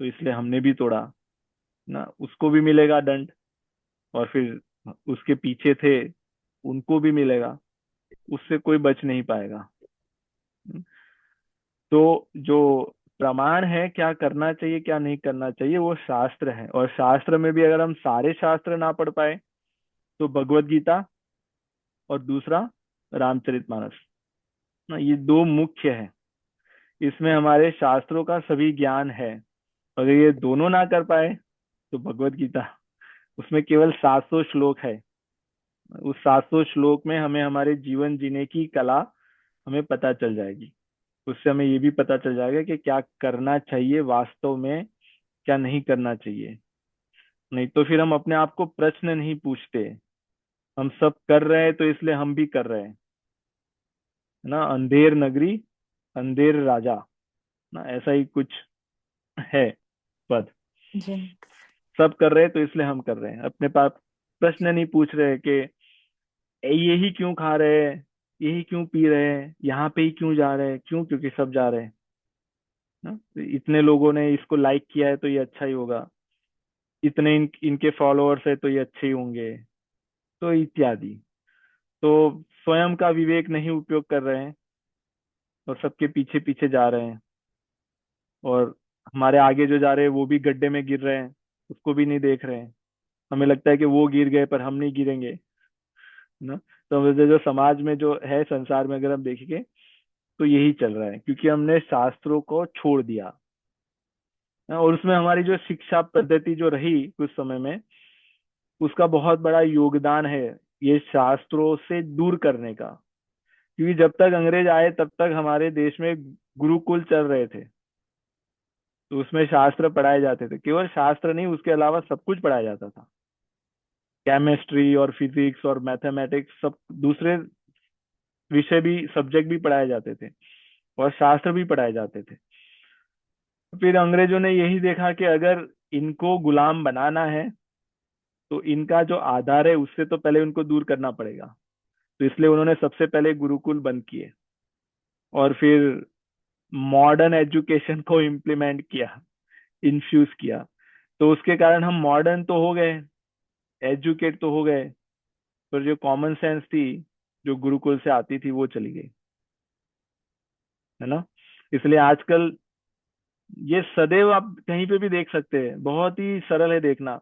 तो इसलिए हमने भी तोड़ा ना, उसको भी मिलेगा दंड, और फिर उसके पीछे थे उनको भी मिलेगा, उससे कोई बच नहीं पाएगा। तो जो प्रमाण है, क्या करना चाहिए क्या नहीं करना चाहिए, वो शास्त्र है। और शास्त्र में भी अगर हम सारे शास्त्र ना पढ़ पाए तो भगवत गीता और दूसरा रामचरितमानस ना, ये दो मुख्य है। इसमें हमारे शास्त्रों का सभी ज्ञान है। अगर ये दोनों ना कर पाए तो भगवत गीता, उसमें केवल 700 श्लोक है। उस 700 श्लोक में हमें हमारे जीवन जीने की कला हमें पता चल जाएगी। उससे हमें ये भी पता चल जाएगा कि क्या करना चाहिए वास्तव में, क्या नहीं करना चाहिए। नहीं तो फिर हम अपने आप को प्रश्न नहीं पूछते, हम सब कर रहे हैं तो इसलिए हम भी कर रहे हैं, है ना। अंधेर नगरी अंधेर राजा ना, ऐसा ही कुछ है पद। जी। सब कर रहे हैं तो इसलिए हम कर रहे हैं। अपने पास प्रश्न नहीं पूछ रहे कि यही क्यों खा रहे हैं, यही क्यों पी रहे हैं, यहाँ पे ही क्यों जा रहे हैं, क्यों? क्योंकि सब जा रहे हैं ना। तो इतने लोगों ने इसको लाइक किया है तो ये अच्छा ही होगा, इतने इनके फॉलोअर्स है तो ये अच्छे ही होंगे, तो इत्यादि। तो स्वयं का विवेक नहीं उपयोग कर रहे हैं और सबके पीछे पीछे जा रहे हैं। और हमारे आगे जो जा रहे हैं वो भी गड्ढे में गिर रहे हैं, उसको भी नहीं देख रहे हैं। हमें लगता है कि वो गिर गए पर हम नहीं गिरेंगे ना। तो वैसे जो समाज में जो है, संसार में अगर हम देखेंगे तो यही चल रहा है, क्योंकि हमने शास्त्रों को छोड़ दिया। और उसमें हमारी जो शिक्षा पद्धति जो रही कुछ समय में, उसका बहुत बड़ा योगदान है ये शास्त्रों से दूर करने का। क्योंकि जब तक अंग्रेज आए तब तक हमारे देश में गुरुकुल चल रहे थे, तो उसमें शास्त्र पढ़ाए जाते थे। केवल शास्त्र नहीं, उसके अलावा सब कुछ पढ़ाया जाता था। केमिस्ट्री और फिजिक्स और मैथमेटिक्स, सब दूसरे विषय भी, सब्जेक्ट भी पढ़ाए जाते थे, और शास्त्र भी पढ़ाए जाते थे। फिर अंग्रेजों ने यही देखा कि अगर इनको गुलाम बनाना है तो इनका जो आधार है उससे तो पहले उनको दूर करना पड़ेगा। तो इसलिए उन्होंने सबसे पहले गुरुकुल बंद किए, और फिर मॉडर्न एजुकेशन को इम्प्लीमेंट किया, इन्फ्यूज किया। तो उसके कारण हम मॉडर्न तो हो गए, एजुकेट तो हो गए, पर जो कॉमन सेंस थी जो गुरुकुल से आती थी वो चली गई, है ना। इसलिए आजकल ये सदैव आप कहीं पे भी देख सकते हैं, बहुत ही सरल है देखना।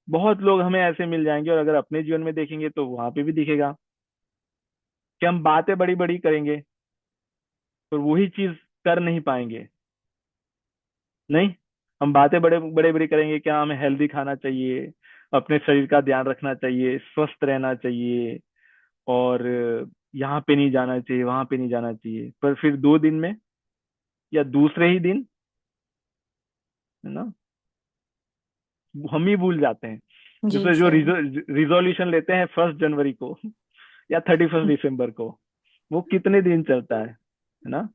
बहुत लोग हमें ऐसे मिल जाएंगे, और अगर अपने जीवन में देखेंगे तो वहां पे भी दिखेगा कि हम बातें बड़ी बड़ी करेंगे पर वही चीज कर नहीं पाएंगे। नहीं, हम बातें बड़े बड़े बड़ी करेंगे, क्या हमें हेल्दी खाना चाहिए, अपने शरीर का ध्यान रखना चाहिए, स्वस्थ रहना चाहिए, और यहाँ पे नहीं जाना चाहिए, वहां पे नहीं जाना चाहिए, पर फिर 2 दिन में या दूसरे ही दिन, है ना, हम ही भूल जाते हैं। जी जैसे जो सही। रिजोल्यूशन लेते हैं 1 जनवरी को या 31 दिसंबर को, वो कितने दिन चलता है ना।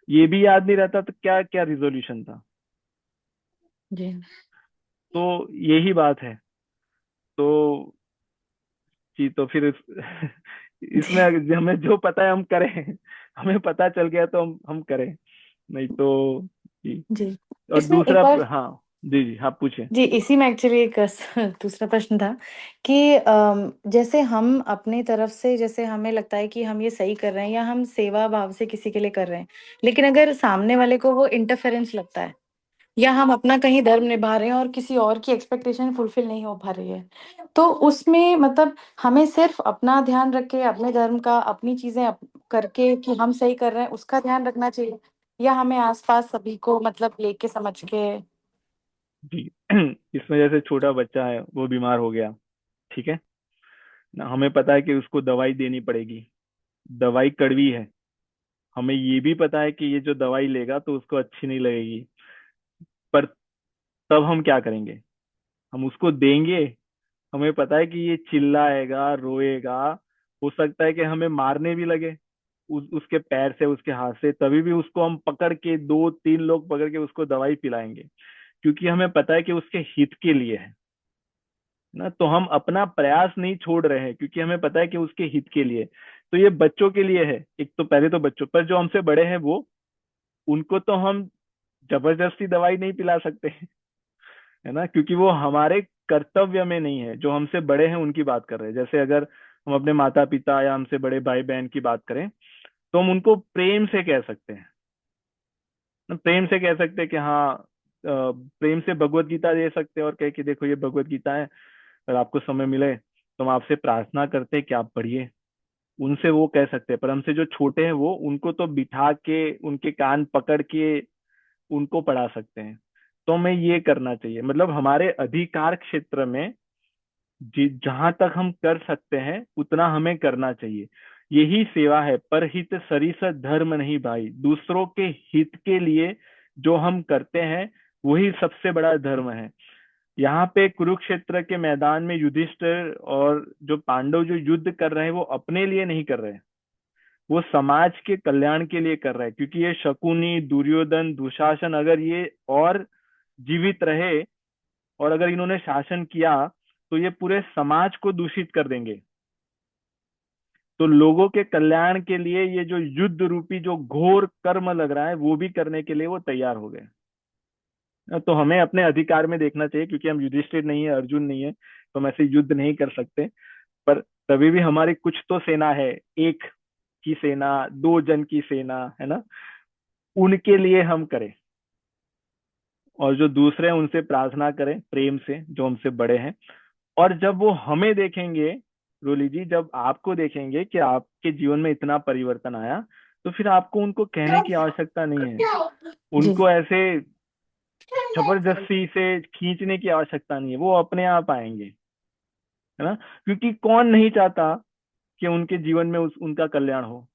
ये भी याद नहीं रहता तो क्या क्या रिजोल्यूशन था। जी तो यही बात है। तो जी, तो फिर इसमें जी हमें जो पता है हम करें, हमें पता चल गया तो हम करें, नहीं तो जी। जी। और इसमें दूसरा, एक और, हाँ, जी जी, आप पूछे। जी इसी में एक्चुअली एक दूसरा प्रश्न था कि जैसे हम अपनी तरफ से, जैसे हमें लगता है कि हम ये सही कर रहे हैं या हम सेवा भाव से किसी के लिए कर रहे हैं, लेकिन अगर सामने वाले को वो इंटरफेरेंस लगता है, या हम अपना कहीं धर्म निभा रहे हैं और किसी और की एक्सपेक्टेशन फुलफिल नहीं हो पा रही है, तो उसमें मतलब हमें सिर्फ अपना ध्यान रख के, अपने धर्म का, अपनी चीजें करके कि हम सही कर रहे हैं उसका ध्यान रखना चाहिए, या हमें आसपास सभी को मतलब लेके समझ के। जी इसमें जैसे छोटा बच्चा है, वो बीमार हो गया, ठीक है ना, हमें पता है कि उसको दवाई देनी पड़ेगी, दवाई कड़वी है, हमें ये भी पता है कि ये जो दवाई लेगा तो उसको अच्छी नहीं लगेगी, पर तब हम क्या करेंगे, हम उसको देंगे। हमें पता है कि ये चिल्लाएगा, रोएगा, हो सकता है कि हमें मारने भी लगे, उसके पैर से, उसके हाथ से, तभी भी उसको हम पकड़ के, 2-3 लोग पकड़ के उसको दवाई पिलाएंगे, क्योंकि हमें पता है कि उसके हित के लिए है ना। तो हम अपना प्रयास नहीं छोड़ रहे हैं, क्योंकि हमें पता है कि उसके हित के लिए। तो ये बच्चों के लिए है, एक तो पहले तो बच्चों पर, जो हमसे बड़े हैं वो, उनको तो हम जबरदस्ती दवाई नहीं पिला सकते, है ना, क्योंकि वो हमारे कर्तव्य में नहीं है। जो हमसे बड़े हैं उनकी बात कर रहे हैं, जैसे अगर हम अपने माता पिता या हमसे बड़े भाई बहन की बात करें, तो हम उनको प्रेम से कह सकते हैं, प्रेम से कह सकते हैं कि हाँ, प्रेम से भगवत गीता दे सकते हैं और कह कि देखो ये भगवत गीता है, अगर आपको समय मिले तो हम आपसे प्रार्थना करते हैं कि आप पढ़िए। उनसे वो कह सकते हैं, पर हमसे जो छोटे हैं वो, उनको तो बिठा के, उनके कान पकड़ के उनको पढ़ा सकते हैं। तो हमें ये करना चाहिए, मतलब हमारे अधिकार क्षेत्र में जहां तक हम कर सकते हैं उतना हमें करना चाहिए। यही सेवा है, परहित सरिस धर्म नहीं भाई, दूसरों के हित के लिए जो हम करते हैं वही सबसे बड़ा धर्म है। यहाँ पे कुरुक्षेत्र के मैदान में युधिष्ठिर और जो पांडव जो युद्ध कर रहे हैं, वो अपने लिए नहीं कर रहे हैं, वो समाज के कल्याण के लिए कर रहे हैं, क्योंकि ये शकुनी, दुर्योधन, दुशासन अगर ये और जीवित रहे, और अगर इन्होंने शासन किया, तो ये पूरे समाज को दूषित कर देंगे। तो लोगों के कल्याण के लिए ये जो युद्ध रूपी जो घोर कर्म लग रहा है, वो भी करने के लिए वो तैयार हो गए। तो हमें अपने अधिकार में देखना चाहिए, क्योंकि हम युधिष्ठिर नहीं है, अर्जुन नहीं है, तो हम ऐसे युद्ध नहीं कर सकते, पर तभी भी हमारी कुछ तो सेना है, एक की सेना, 2 जन की सेना, है ना, उनके लिए हम करें। और जो दूसरे हैं उनसे प्रार्थना करें प्रेम से, जो हमसे बड़े हैं। और जब वो हमें देखेंगे, रोली जी, जब आपको देखेंगे कि आपके जीवन में इतना परिवर्तन आया, तो फिर आपको उनको कहने की आवश्यकता नहीं है, जी उनको ऐसे जबरदस्ती से खींचने की आवश्यकता नहीं है, वो अपने आप आएंगे, है ना। क्योंकि कौन नहीं चाहता कि उनके जीवन में उनका कल्याण हो,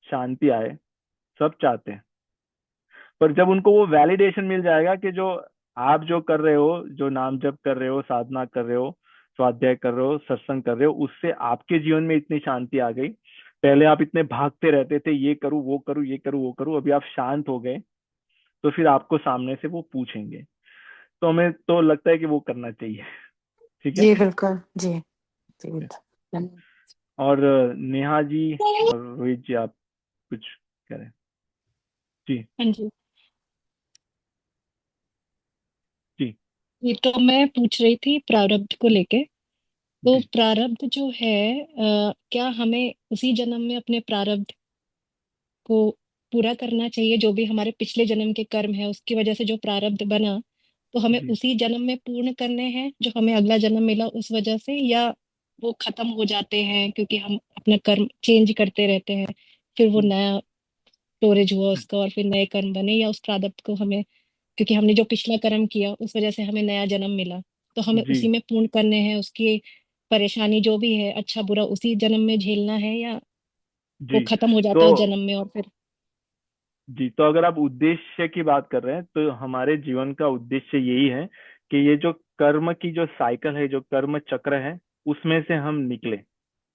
शांति आए, सब चाहते हैं। पर जब उनको वो वैलिडेशन मिल जाएगा कि जो आप जो कर रहे हो, जो नाम जप कर रहे हो, साधना कर रहे हो, स्वाध्याय कर रहे हो, सत्संग कर रहे हो, उससे आपके जीवन में इतनी शांति आ गई, पहले आप इतने भागते रहते थे, ये करूँ वो करूँ, ये करूँ वो करूँ, अभी आप शांत हो गए, तो फिर आपको सामने से वो पूछेंगे। तो हमें तो लगता है कि वो करना चाहिए। ठीक है। जी बिल्कुल जी। जी धन्यवाद। और नेहा जी और रोहित जी, आप कुछ कह रहे हैं? जी हाँ जी। जी। ये तो मैं पूछ रही थी प्रारब्ध को लेके तो जी प्रारब्ध जो है क्या हमें उसी जन्म में अपने प्रारब्ध को पूरा करना चाहिए, जो भी हमारे पिछले जन्म के कर्म है उसकी वजह से जो प्रारब्ध बना, तो हमें जी उसी जन्म में पूर्ण करने हैं जो हमें अगला जन्म मिला उस वजह से, या वो खत्म हो जाते हैं क्योंकि हम अपना कर्म चेंज करते रहते हैं, फिर वो नया स्टोरेज हुआ उसका और फिर नए कर्म बने, या उस प्रारब्ध को हमें क्योंकि हमने जो पिछला कर्म किया उस वजह से हमें नया जन्म मिला तो हमें जी उसी में पूर्ण करने हैं, उसकी परेशानी जो भी है अच्छा बुरा उसी जन्म में झेलना है, या वो जी। खत्म हो तो जाता है उस जन्म में और फिर। जी, तो अगर आप उद्देश्य की बात कर रहे हैं तो हमारे जीवन का उद्देश्य यही है कि ये जो कर्म की जो साइकिल है, जो कर्म चक्र है, उसमें से हम निकले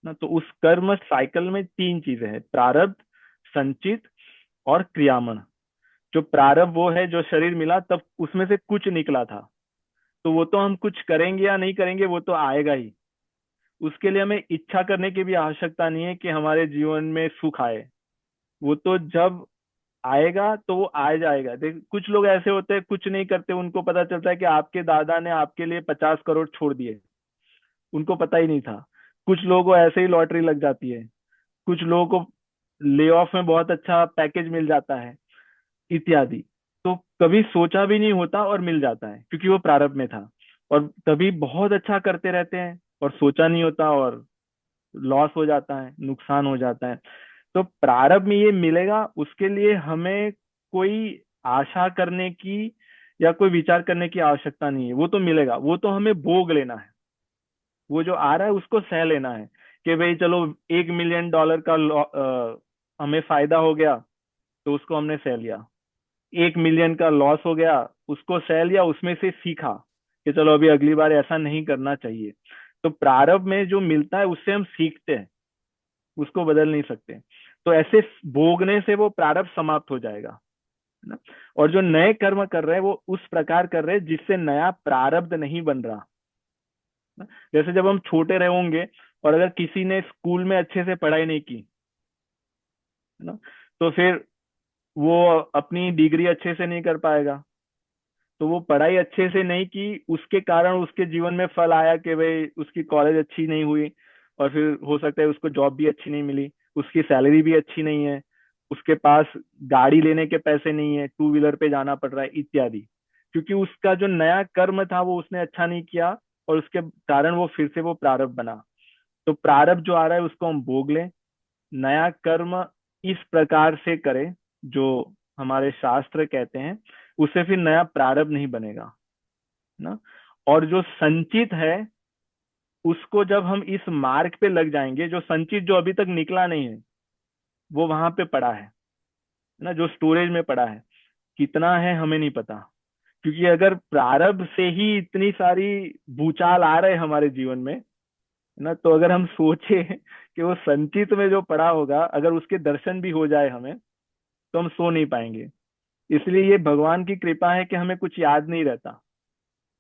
ना। तो उस कर्म साइकिल में तीन चीजें हैं: प्रारब्ध, संचित और क्रियामण। जो प्रारब्ध वो है जो शरीर मिला तब उसमें से कुछ निकला था, तो वो तो हम कुछ करेंगे या नहीं करेंगे वो तो आएगा ही। उसके लिए हमें इच्छा करने की भी आवश्यकता नहीं है कि हमारे जीवन में सुख आए। वो तो जब आएगा तो वो आ जाएगा। देख, कुछ लोग ऐसे होते हैं कुछ नहीं करते, उनको पता चलता है कि आपके दादा ने आपके लिए 50 करोड़ छोड़ दिए, उनको पता ही नहीं था। कुछ लोगों को ऐसे ही लॉटरी लग जाती है, कुछ लोगों को ले ऑफ में बहुत अच्छा पैकेज मिल जाता है, इत्यादि। तो कभी सोचा भी नहीं होता और मिल जाता है क्योंकि वो प्रारब्ध में था। और कभी बहुत अच्छा करते रहते हैं और सोचा नहीं होता और लॉस हो जाता है, नुकसान हो जाता है। तो प्रारब्ध में ये मिलेगा, उसके लिए हमें कोई आशा करने की या कोई विचार करने की आवश्यकता नहीं है। वो तो मिलेगा, वो तो हमें भोग लेना है। वो जो आ रहा है उसको सह लेना है कि भाई चलो $1 मिलियन का हमें फायदा हो गया, तो उसको हमने सह लिया। 1 मिलियन का लॉस हो गया, उसको सह लिया, उसमें से सीखा कि चलो अभी अगली बार ऐसा नहीं करना चाहिए। तो प्रारब्ध में जो मिलता है उससे हम सीखते हैं, उसको बदल नहीं सकते। तो ऐसे भोगने से वो प्रारब्ध समाप्त हो जाएगा, है ना। और जो नए कर्म कर रहे हैं वो उस प्रकार कर रहे हैं जिससे नया प्रारब्ध नहीं बन रहा ना। जैसे जब हम छोटे रहे होंगे और अगर किसी ने स्कूल में अच्छे से पढ़ाई नहीं की, है ना, तो फिर वो अपनी डिग्री अच्छे से नहीं कर पाएगा। तो वो पढ़ाई अच्छे से नहीं की, उसके कारण उसके जीवन में फल आया कि भाई उसकी कॉलेज अच्छी नहीं हुई, और फिर हो सकता है उसको जॉब भी अच्छी नहीं मिली, उसकी सैलरी भी अच्छी नहीं है, उसके पास गाड़ी लेने के पैसे नहीं है, टू व्हीलर पे जाना पड़ रहा है, इत्यादि। क्योंकि उसका जो नया कर्म था वो उसने अच्छा नहीं किया, और उसके कारण वो फिर से वो प्रारब्ध बना। तो प्रारब्ध जो आ रहा है उसको हम भोग लें, नया कर्म इस प्रकार से करें जो हमारे शास्त्र कहते हैं, उससे फिर नया प्रारब्ध नहीं बनेगा ना। और जो संचित है उसको जब हम इस मार्ग पे लग जाएंगे, जो संचित जो अभी तक निकला नहीं है वो वहां पे पड़ा है ना, जो स्टोरेज में पड़ा है, कितना है हमें नहीं पता। क्योंकि अगर प्रारब्ध से ही इतनी सारी भूचाल आ रहे हैं हमारे जीवन में, है ना, तो अगर हम सोचे कि वो संचित में जो पड़ा होगा अगर उसके दर्शन भी हो जाए हमें, तो हम सो नहीं पाएंगे। इसलिए ये भगवान की कृपा है कि हमें कुछ याद नहीं रहता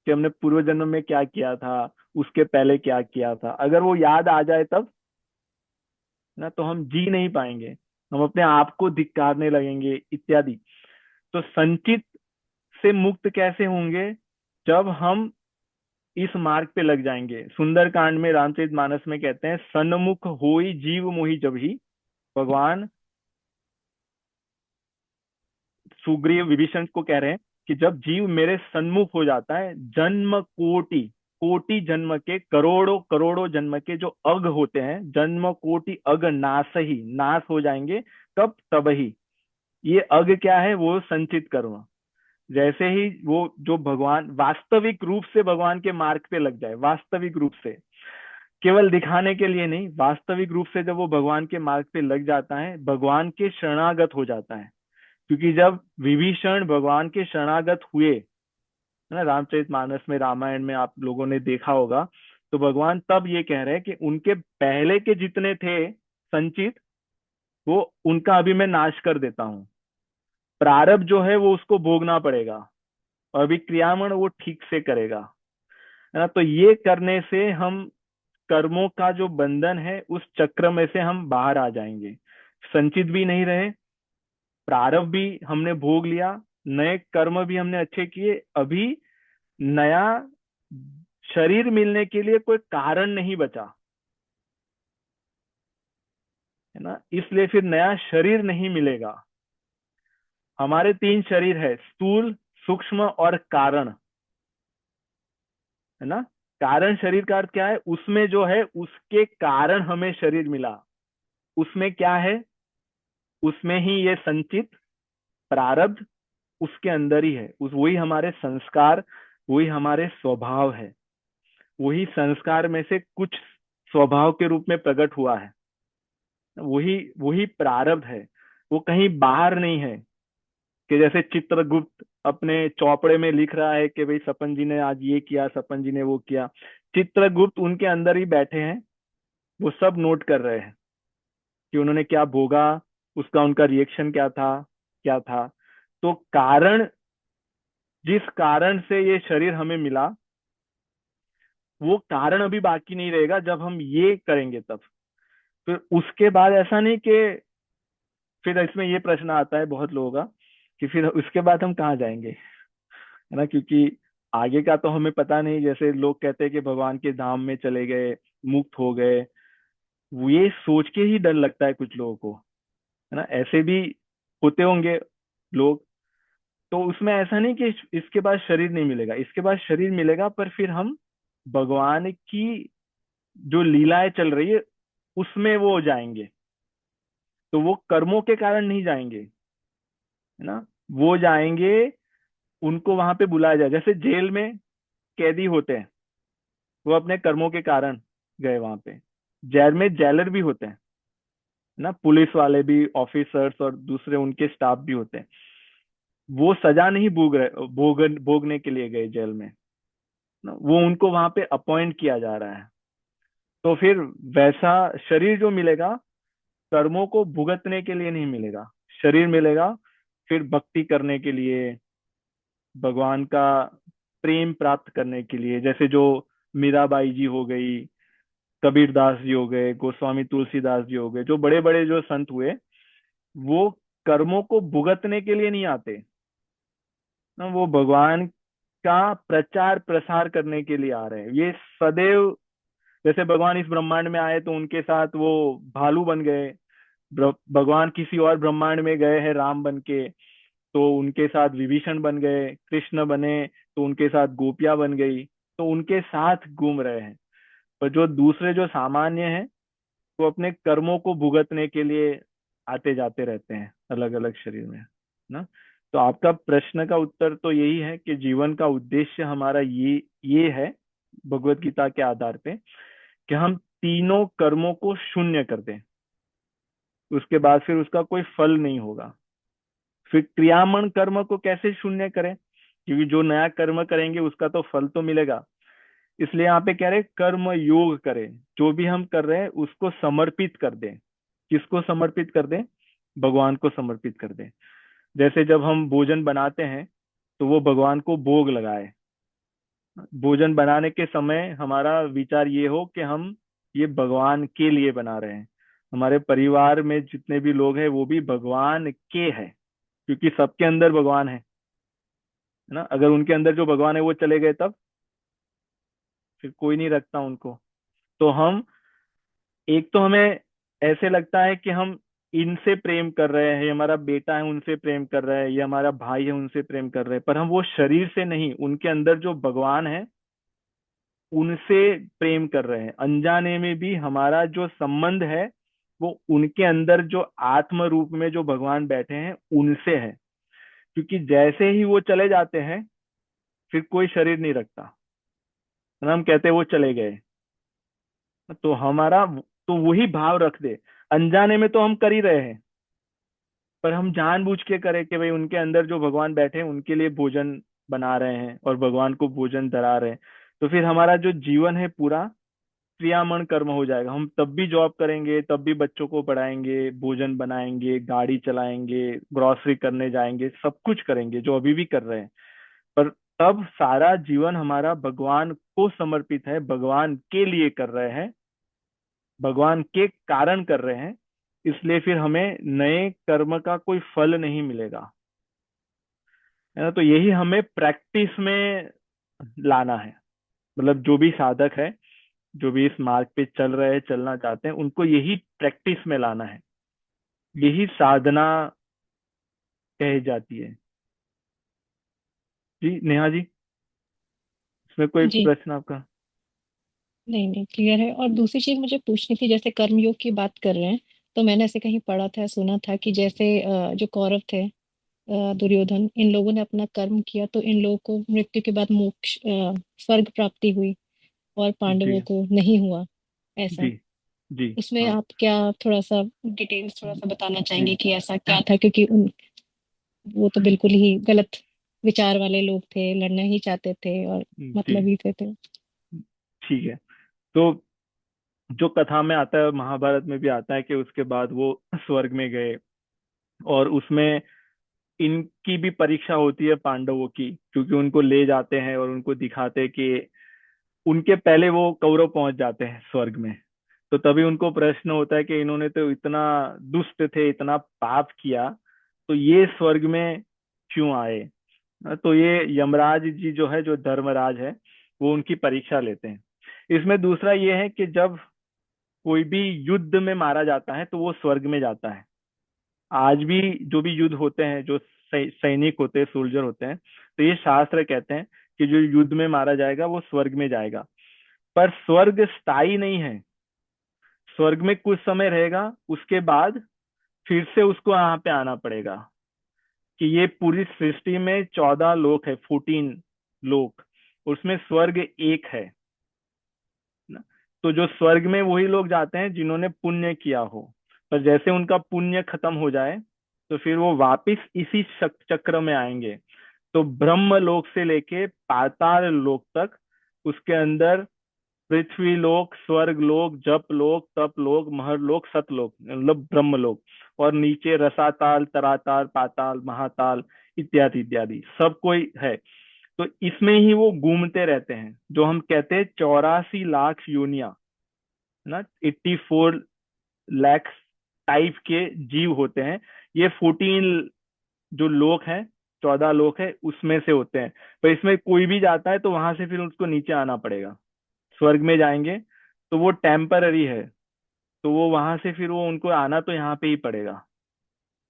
कि हमने पूर्व जन्म में क्या किया था, उसके पहले क्या किया था। अगर वो याद आ जाए तब ना, तो हम जी नहीं पाएंगे, हम अपने आप को धिक्कारने लगेंगे, इत्यादि। तो संचित से मुक्त कैसे होंगे? जब हम इस मार्ग पे लग जाएंगे। सुंदर कांड में रामचरितमानस में कहते हैं, सन्मुख होई जीव मोहि जब ही। भगवान सुग्रीव विभीषण को कह रहे हैं कि जब जीव मेरे सन्मुख हो जाता है, जन्म कोटि कोटि जन्म के, करोड़ों करोड़ों जन्म के जो अग होते हैं, जन्म कोटि अग नाश ही नाश हो जाएंगे। कब? तब ही। ये अग क्या है? वो संचित कर्म। जैसे ही वो जो भगवान वास्तविक रूप से भगवान के मार्ग पे लग जाए, वास्तविक रूप से, केवल दिखाने के लिए नहीं, वास्तविक रूप से जब वो भगवान के मार्ग पे लग जाता है, भगवान के शरणागत हो जाता है। क्योंकि जब विभीषण भगवान के शरणागत हुए, है ना, रामचरितमानस में, रामायण में आप लोगों ने देखा होगा, तो भगवान तब ये कह रहे हैं कि उनके पहले के जितने थे संचित, वो उनका अभी मैं नाश कर देता हूँ। प्रारब्ध जो है वो उसको भोगना पड़ेगा, और अभी क्रियामण वो ठीक से करेगा, है ना। तो ये करने से हम कर्मों का जो बंधन है उस चक्र में से हम बाहर आ जाएंगे, संचित भी नहीं रहे, प्रारब्ध भी हमने भोग लिया, नए कर्म भी हमने अच्छे किए, अभी नया शरीर मिलने के लिए कोई कारण नहीं बचा, है ना, इसलिए फिर नया शरीर नहीं मिलेगा। हमारे तीन शरीर है, स्थूल, सूक्ष्म और कारण, है ना। कारण शरीर का अर्थ क्या है, उसमें जो है उसके कारण हमें शरीर मिला। उसमें क्या है, उसमें ही ये संचित प्रारब्ध उसके अंदर ही है, उस वही हमारे संस्कार, वही हमारे स्वभाव है। वही संस्कार में से कुछ स्वभाव के रूप में प्रकट हुआ है, वही वही प्रारब्ध है। वो कहीं बाहर नहीं है कि जैसे चित्रगुप्त अपने चौपड़े में लिख रहा है कि भाई सपन जी ने आज ये किया, सपन जी ने वो किया। चित्रगुप्त उनके अंदर ही बैठे हैं, वो सब नोट कर रहे हैं कि उन्होंने क्या भोगा, उसका उनका रिएक्शन क्या था, क्या था। तो कारण, जिस कारण से ये शरीर हमें मिला, वो कारण अभी बाकी नहीं रहेगा जब हम ये करेंगे तब। फिर उसके बाद ऐसा नहीं कि, फिर इसमें ये प्रश्न आता है बहुत लोगों का कि फिर उसके बाद हम कहाँ जाएंगे, है ना, क्योंकि आगे का तो हमें पता नहीं। जैसे लोग कहते हैं कि भगवान के धाम में चले गए, मुक्त हो गए, वो ये सोच के ही डर लगता है कुछ लोगों को, है ना। ऐसे भी होते होंगे लोग। तो उसमें ऐसा नहीं कि इसके बाद शरीर नहीं मिलेगा, इसके बाद शरीर मिलेगा, पर फिर हम भगवान की जो लीलाएं चल रही है उसमें वो जाएंगे। तो वो कर्मों के कारण नहीं जाएंगे, है ना, वो जाएंगे, उनको वहां पे बुलाया जाए। जैसे जेल में कैदी होते हैं, वो अपने कर्मों के कारण गए वहां पे। जेल में जेलर भी होते हैं, है ना, पुलिस वाले भी, ऑफिसर्स और दूसरे उनके स्टाफ भी होते हैं। वो सजा नहीं भोगने के लिए गए जेल में ना, वो उनको वहां पे अपॉइंट किया जा रहा है। तो फिर वैसा शरीर जो मिलेगा, कर्मों को भुगतने के लिए नहीं मिलेगा। शरीर मिलेगा फिर भक्ति करने के लिए, भगवान का प्रेम प्राप्त करने के लिए। जैसे जो मीराबाई जी हो गई, कबीरदास जी हो गए, गोस्वामी तुलसीदास जी हो गए, जो बड़े बड़े जो संत हुए, वो कर्मों को भुगतने के लिए नहीं आते ना, वो भगवान का प्रचार प्रसार करने के लिए आ रहे हैं। ये सदैव, जैसे भगवान इस ब्रह्मांड में आए तो उनके साथ वो भालू बन गए, भगवान किसी और ब्रह्मांड में गए हैं राम बन के, तो उनके साथ विभीषण बन गए, कृष्ण बने तो उनके साथ गोपियां बन गई, तो उनके साथ घूम रहे हैं। पर जो दूसरे जो सामान्य हैं, वो अपने कर्मों को भुगतने के लिए आते जाते रहते हैं अलग अलग शरीर में, ना। तो आपका प्रश्न का उत्तर तो यही है कि जीवन का उद्देश्य हमारा ये है, भगवत गीता के आधार पे, कि हम तीनों कर्मों को शून्य कर दें। उसके बाद फिर उसका कोई फल नहीं होगा। फिर क्रियामण कर्म को कैसे शून्य करें, क्योंकि जो नया कर्म करेंगे उसका तो फल तो मिलेगा। इसलिए यहाँ पे कह रहे कर्म योग करें, जो भी हम कर रहे हैं उसको समर्पित कर दें। किसको समर्पित कर दें, भगवान को समर्पित कर दें। जैसे जब हम भोजन बनाते हैं तो वो भगवान को भोग लगाए। भोजन बनाने के समय हमारा विचार ये हो कि हम ये भगवान के लिए बना रहे हैं। हमारे परिवार में जितने भी लोग हैं वो भी भगवान के हैं, क्योंकि सबके अंदर भगवान है ना। अगर उनके अंदर जो भगवान है वो चले गए तब फिर कोई नहीं रखता उनको। तो हम, एक तो हमें ऐसे लगता है कि हम इनसे प्रेम कर रहे हैं, ये हमारा बेटा है उनसे प्रेम कर रहे हैं, ये हमारा भाई है उनसे प्रेम कर रहे हैं, पर हम वो शरीर से नहीं, उनके अंदर जो भगवान है उनसे प्रेम कर रहे हैं। अनजाने में भी हमारा जो संबंध है वो उनके अंदर जो आत्म रूप में जो भगवान बैठे हैं उनसे है। क्योंकि जैसे ही वो चले जाते हैं फिर कोई शरीर नहीं रखता, है ना, हम कहते हैं वो चले गए। तो हमारा, तो वही भाव रख दे। अनजाने में तो हम कर ही रहे हैं, पर हम जानबूझ के करें कि भाई उनके अंदर जो भगवान बैठे हैं उनके लिए भोजन बना रहे हैं और भगवान को भोजन धरा रहे हैं। तो फिर हमारा जो जीवन है पूरा क्रियामण कर्म हो जाएगा। हम तब भी जॉब करेंगे, तब भी बच्चों को पढ़ाएंगे, भोजन बनाएंगे, गाड़ी चलाएंगे, ग्रोसरी करने जाएंगे, सब कुछ करेंगे जो अभी भी कर रहे हैं। पर तब सारा जीवन हमारा भगवान को समर्पित है, भगवान के लिए कर रहे हैं, भगवान के कारण कर रहे हैं। इसलिए फिर हमें नए कर्म का कोई फल नहीं मिलेगा, है ना। तो यही हमें प्रैक्टिस में लाना है, मतलब जो भी साधक है, जो भी इस मार्ग पे चल रहे हैं, चलना चाहते हैं, उनको यही प्रैक्टिस में लाना है, यही साधना कही जाती है। जी नेहा जी, इसमें कोई जी, प्रश्न आपका? नहीं नहीं, क्लियर है। और दूसरी चीज मुझे पूछनी थी, जैसे कर्मयोग की बात कर रहे हैं, तो मैंने ऐसे कहीं पढ़ा था, सुना था कि जैसे जो कौरव थे, दुर्योधन, इन लोगों ने अपना कर्म किया तो इन लोगों को मृत्यु के बाद मोक्ष, स्वर्ग प्राप्ति हुई, और जी पांडवों को नहीं हुआ ऐसा। जी जी। उसमें हाँ आप क्या थोड़ा सा डिटेल्स थोड़ा सा बताना जी चाहेंगे कि ऐसा क्या था, क्योंकि उन वो तो बिल्कुल ही गलत विचार वाले लोग थे, लड़ना ही चाहते थे और जी। मतलब ही थे। ठीक है। तो जो कथा में आता है, महाभारत में भी आता है कि उसके बाद वो स्वर्ग में गए, और उसमें इनकी भी परीक्षा होती है पांडवों की, क्योंकि उनको ले जाते हैं और उनको दिखाते हैं कि उनके पहले वो कौरव पहुंच जाते हैं स्वर्ग में। तो तभी उनको प्रश्न होता है कि इन्होंने तो इतना दुष्ट थे, इतना पाप किया, तो ये स्वर्ग में क्यों आए? तो ये यमराज जी जो है, जो धर्मराज है, वो उनकी परीक्षा लेते हैं। इसमें दूसरा ये है कि जब कोई भी युद्ध में मारा जाता है तो वो स्वर्ग में जाता है। आज भी जो भी युद्ध होते हैं, जो सैनिक होते हैं, सोल्जर होते हैं, तो ये शास्त्र कहते हैं कि जो युद्ध में मारा जाएगा वो स्वर्ग में जाएगा। पर स्वर्ग स्थायी नहीं है। स्वर्ग में कुछ समय रहेगा, उसके बाद फिर से उसको यहाँ पे आना पड़ेगा। कि ये पूरी सृष्टि में 14 लोक है, 14 लोक, उसमें स्वर्ग एक है ना। तो जो स्वर्ग में वही लोग जाते हैं जिन्होंने पुण्य किया हो। पर जैसे उनका पुण्य खत्म हो जाए, तो फिर वो वापिस इसी चक्र में आएंगे। तो ब्रह्म लोक से लेके पाताल लोक तक, उसके अंदर पृथ्वी लोक, स्वर्ग लोक, जप लोक, तप लोक, महर लोक, सतलोक, मतलब ब्रह्म लोक, और नीचे रसाताल, तराताल, पाताल, महाताल, इत्यादि इत्यादि सब कोई है। तो इसमें ही वो घूमते रहते हैं, जो हम कहते हैं 84 लाख योनिया, है ना, 84 लाख टाइप के जीव होते हैं। ये 14 जो लोक हैं, 14 लोक है, उसमें से होते हैं। पर इसमें कोई भी जाता है तो वहां से फिर उसको नीचे आना पड़ेगा। स्वर्ग में जाएंगे तो वो टेम्पररी है, तो वो वहां से फिर वो उनको आना तो यहाँ पे ही पड़ेगा।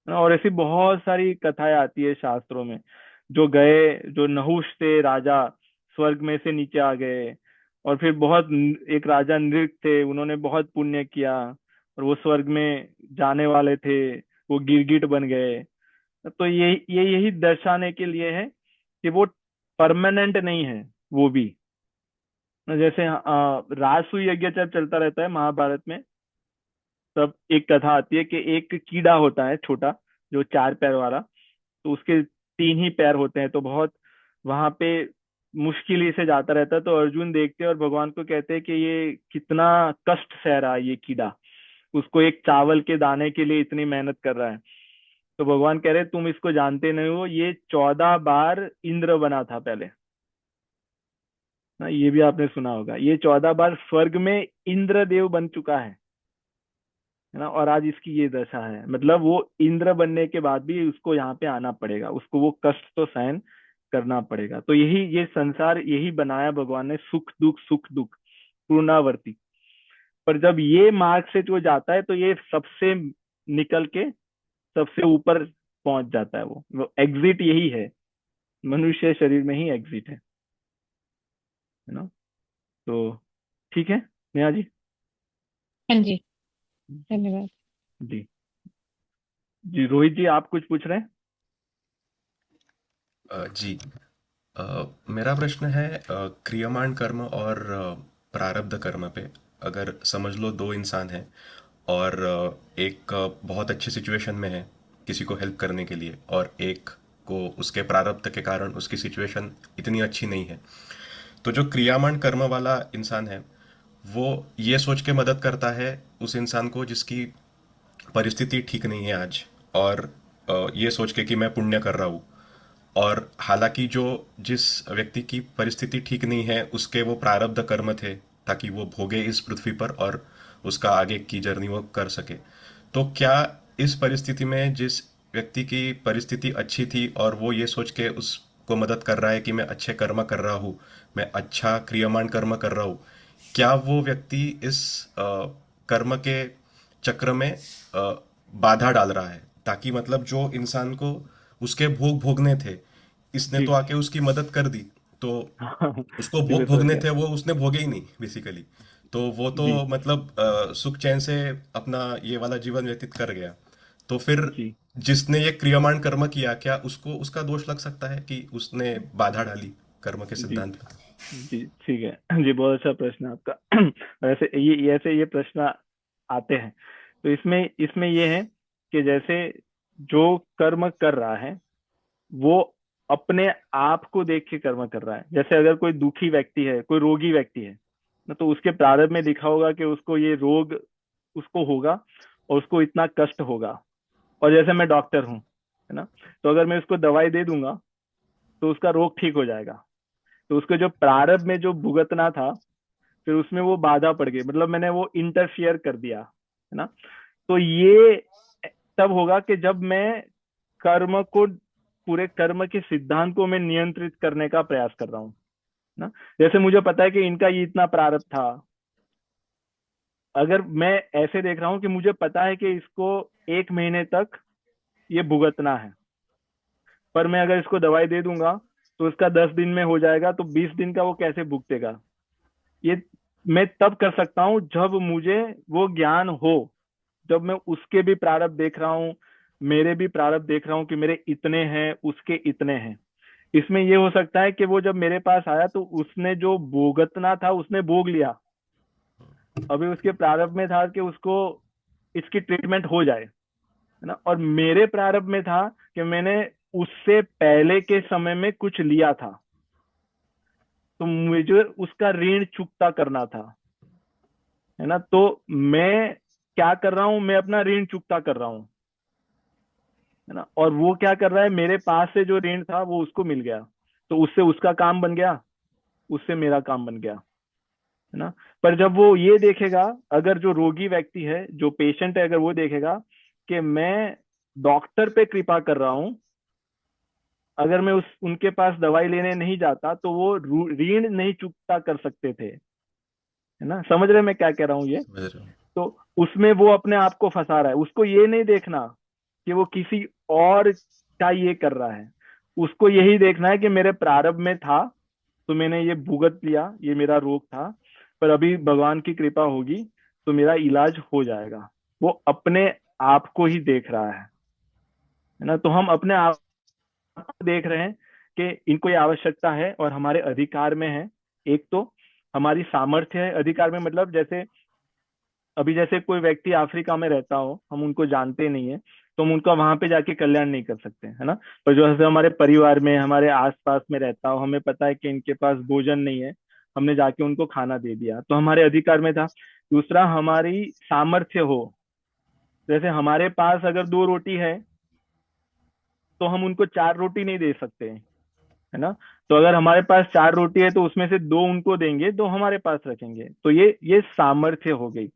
और ऐसी बहुत सारी कथाएं आती है शास्त्रों में। जो गए, जो नहुष थे राजा, स्वर्ग में से नीचे आ गए। और फिर बहुत, एक राजा नृग थे, उन्होंने बहुत पुण्य किया और वो स्वर्ग में जाने वाले थे, वो गिरगिट बन गए। तो ये यही दर्शाने के लिए है कि वो परमानेंट नहीं है वो भी। जैसे राजसूय यज्ञ जब चलता रहता है महाभारत में, तब एक कथा आती है कि एक कीड़ा होता है छोटा, जो 4 पैर वाला। तो उसके 3 ही पैर होते हैं, तो बहुत वहां पे मुश्किल ही से जाता रहता है। तो अर्जुन देखते हैं और भगवान को कहते हैं कि ये कितना कष्ट सह रहा है ये कीड़ा, उसको एक चावल के दाने के लिए इतनी मेहनत कर रहा है। तो भगवान कह रहे हैं, तुम इसको जानते नहीं हो, ये 14 बार इंद्र बना था पहले ना। ये भी आपने सुना होगा, ये 14 बार स्वर्ग में इंद्रदेव बन चुका है ना। और आज इसकी ये दशा है, मतलब वो इंद्र बनने के बाद भी उसको यहाँ पे आना पड़ेगा, उसको वो कष्ट तो सहन करना पड़ेगा। तो यही ये संसार यही बनाया भगवान ने, सुख दुख पूर्णावर्ती। पर जब ये मार्ग से जो जाता है तो ये सबसे निकल के सबसे ऊपर पहुंच जाता है। वो एग्जिट यही है, मनुष्य शरीर में ही एग्जिट है ना। तो ठीक है नेहा जी। हाँ जी, धन्यवाद। जी जी, रोहित जी आप कुछ पूछ रहे हैं? जी। मेरा प्रश्न है क्रियमाण कर्म और प्रारब्ध कर्म पे। अगर समझ लो दो इंसान हैं और एक बहुत अच्छी सिचुएशन में है किसी को हेल्प करने के लिए, और एक को उसके प्रारब्ध के कारण उसकी सिचुएशन इतनी अच्छी नहीं है। तो जो क्रियामाण कर्म वाला इंसान है वो ये सोच के मदद करता है उस इंसान को जिसकी परिस्थिति ठीक नहीं है आज, और ये सोच के कि मैं पुण्य कर रहा हूँ। और हालांकि जो जिस व्यक्ति की परिस्थिति ठीक नहीं है उसके वो प्रारब्ध कर्म थे ताकि वो भोगे इस पृथ्वी पर और उसका आगे की जर्नी वो कर सके। तो क्या इस परिस्थिति में जिस व्यक्ति की परिस्थिति अच्छी थी और वो ये सोच के उस को मदद कर रहा है कि मैं अच्छे कर्म कर रहा हूँ, मैं अच्छा क्रियमाण कर्म कर रहा हूँ, क्या वो व्यक्ति इस कर्म के चक्र में बाधा डाल रहा है, ताकि मतलब जो इंसान को उसके भोग भोगने थे, इसने जी। तो आके उसकी मदद कर दी, तो उसको जी मैं भोग समझ भोगने गया। थे वो उसने भोगे ही नहीं बेसिकली। तो वो तो जी। मतलब सुख चैन से अपना ये वाला जीवन व्यतीत कर गया। तो फिर जी। जिसने ये क्रियमाण कर्म किया, क्या उसको उसका दोष लग सकता है कि उसने बाधा डाली कर्म के जी। सिद्धांत पे? जी ठीक है। जी बहुत अच्छा प्रश्न है आपका। वैसे ये ऐसे ये प्रश्न आते हैं। तो इसमें इसमें ये है कि जैसे जो कर्म कर रहा है वो अपने आप को देख के कर्म कर रहा है। जैसे अगर कोई दुखी व्यक्ति है, कोई रोगी व्यक्ति है ना, तो उसके प्रारब्ध में लिखा होगा कि उसको ये रोग उसको होगा और उसको इतना कष्ट होगा। और जैसे मैं डॉक्टर हूँ, है ना, तो अगर मैं उसको दवाई दे दूंगा तो उसका रोग ठीक हो जाएगा। तो उसको जो प्रारब्ध में जो भुगतना था, फिर उसमें वो बाधा पड़ गई, मतलब मैंने वो इंटरफियर कर दिया, है ना। तो ये तब होगा कि जब मैं कर्म को, पूरे कर्म के सिद्धांत को मैं नियंत्रित करने का प्रयास कर रहा हूँ ना। जैसे मुझे पता है कि इनका ये इतना प्रारब्ध था, अगर मैं ऐसे देख रहा हूँ कि मुझे पता है कि इसको 1 महीने तक ये भुगतना है, पर मैं अगर इसको दवाई दे दूंगा तो उसका 10 दिन में हो जाएगा, तो 20 दिन का वो कैसे भुगतेगा। ये मैं तब कर सकता हूँ जब मुझे वो ज्ञान हो, जब मैं उसके भी प्रारब्ध देख रहा हूँ, मेरे भी प्रारब्ध देख रहा हूँ कि मेरे इतने हैं, उसके इतने हैं। इसमें ये हो सकता है कि वो जब मेरे पास आया तो उसने जो भोगतना था उसने भोग लिया, अभी उसके प्रारब्ध में था कि उसको इसकी ट्रीटमेंट हो जाए, है ना। और मेरे प्रारब्ध में था कि मैंने उससे पहले के समय में कुछ लिया था, तो मुझे उसका ऋण चुकता करना था, है ना। तो मैं क्या कर रहा हूँ, मैं अपना ऋण चुकता कर रहा हूँ, है ना। और वो क्या कर रहा है, मेरे पास से जो ऋण था वो उसको मिल गया, तो उससे उसका काम बन गया, उससे मेरा काम बन गया, है ना। पर जब वो ये देखेगा, अगर जो रोगी व्यक्ति है, जो पेशेंट है, अगर वो देखेगा कि मैं डॉक्टर पे कृपा कर रहा हूँ, अगर मैं उस उनके पास दवाई लेने नहीं जाता तो वो ऋण नहीं चुकता कर सकते थे, है ना। समझ रहे मैं क्या कह रहा हूँ ये। समझ रहे हो? तो उसमें वो अपने आप को फंसा रहा है, उसको ये नहीं देखना कि वो किसी और का ये कर रहा है। उसको यही देखना है कि मेरे प्रारब्ध में था तो मैंने ये भुगत लिया, ये मेरा रोग था, पर अभी भगवान की कृपा होगी तो मेरा इलाज हो जाएगा। वो अपने आप को ही देख रहा है ना। तो हम अपने आप को देख रहे हैं कि इनको ये आवश्यकता है और हमारे अधिकार में है। एक तो हमारी सामर्थ्य है, अधिकार में मतलब जैसे अभी जैसे कोई व्यक्ति अफ्रीका में रहता हो, हम उनको जानते नहीं है, तो हम उनका वहां पे जाके कल्याण नहीं कर सकते, है ना। पर जो ऐसे हमारे परिवार में, हमारे आसपास में रहता हो, हमें पता है कि इनके पास भोजन नहीं है, हमने जाके उनको खाना दे दिया, तो हमारे अधिकार में था। दूसरा, हमारी सामर्थ्य हो, जैसे हमारे पास अगर 2 रोटी है तो हम उनको 4 रोटी नहीं दे सकते, है ना। तो अगर हमारे पास 4 रोटी है तो उसमें से 2 उनको देंगे, 2 हमारे पास रखेंगे, तो ये सामर्थ्य हो गई।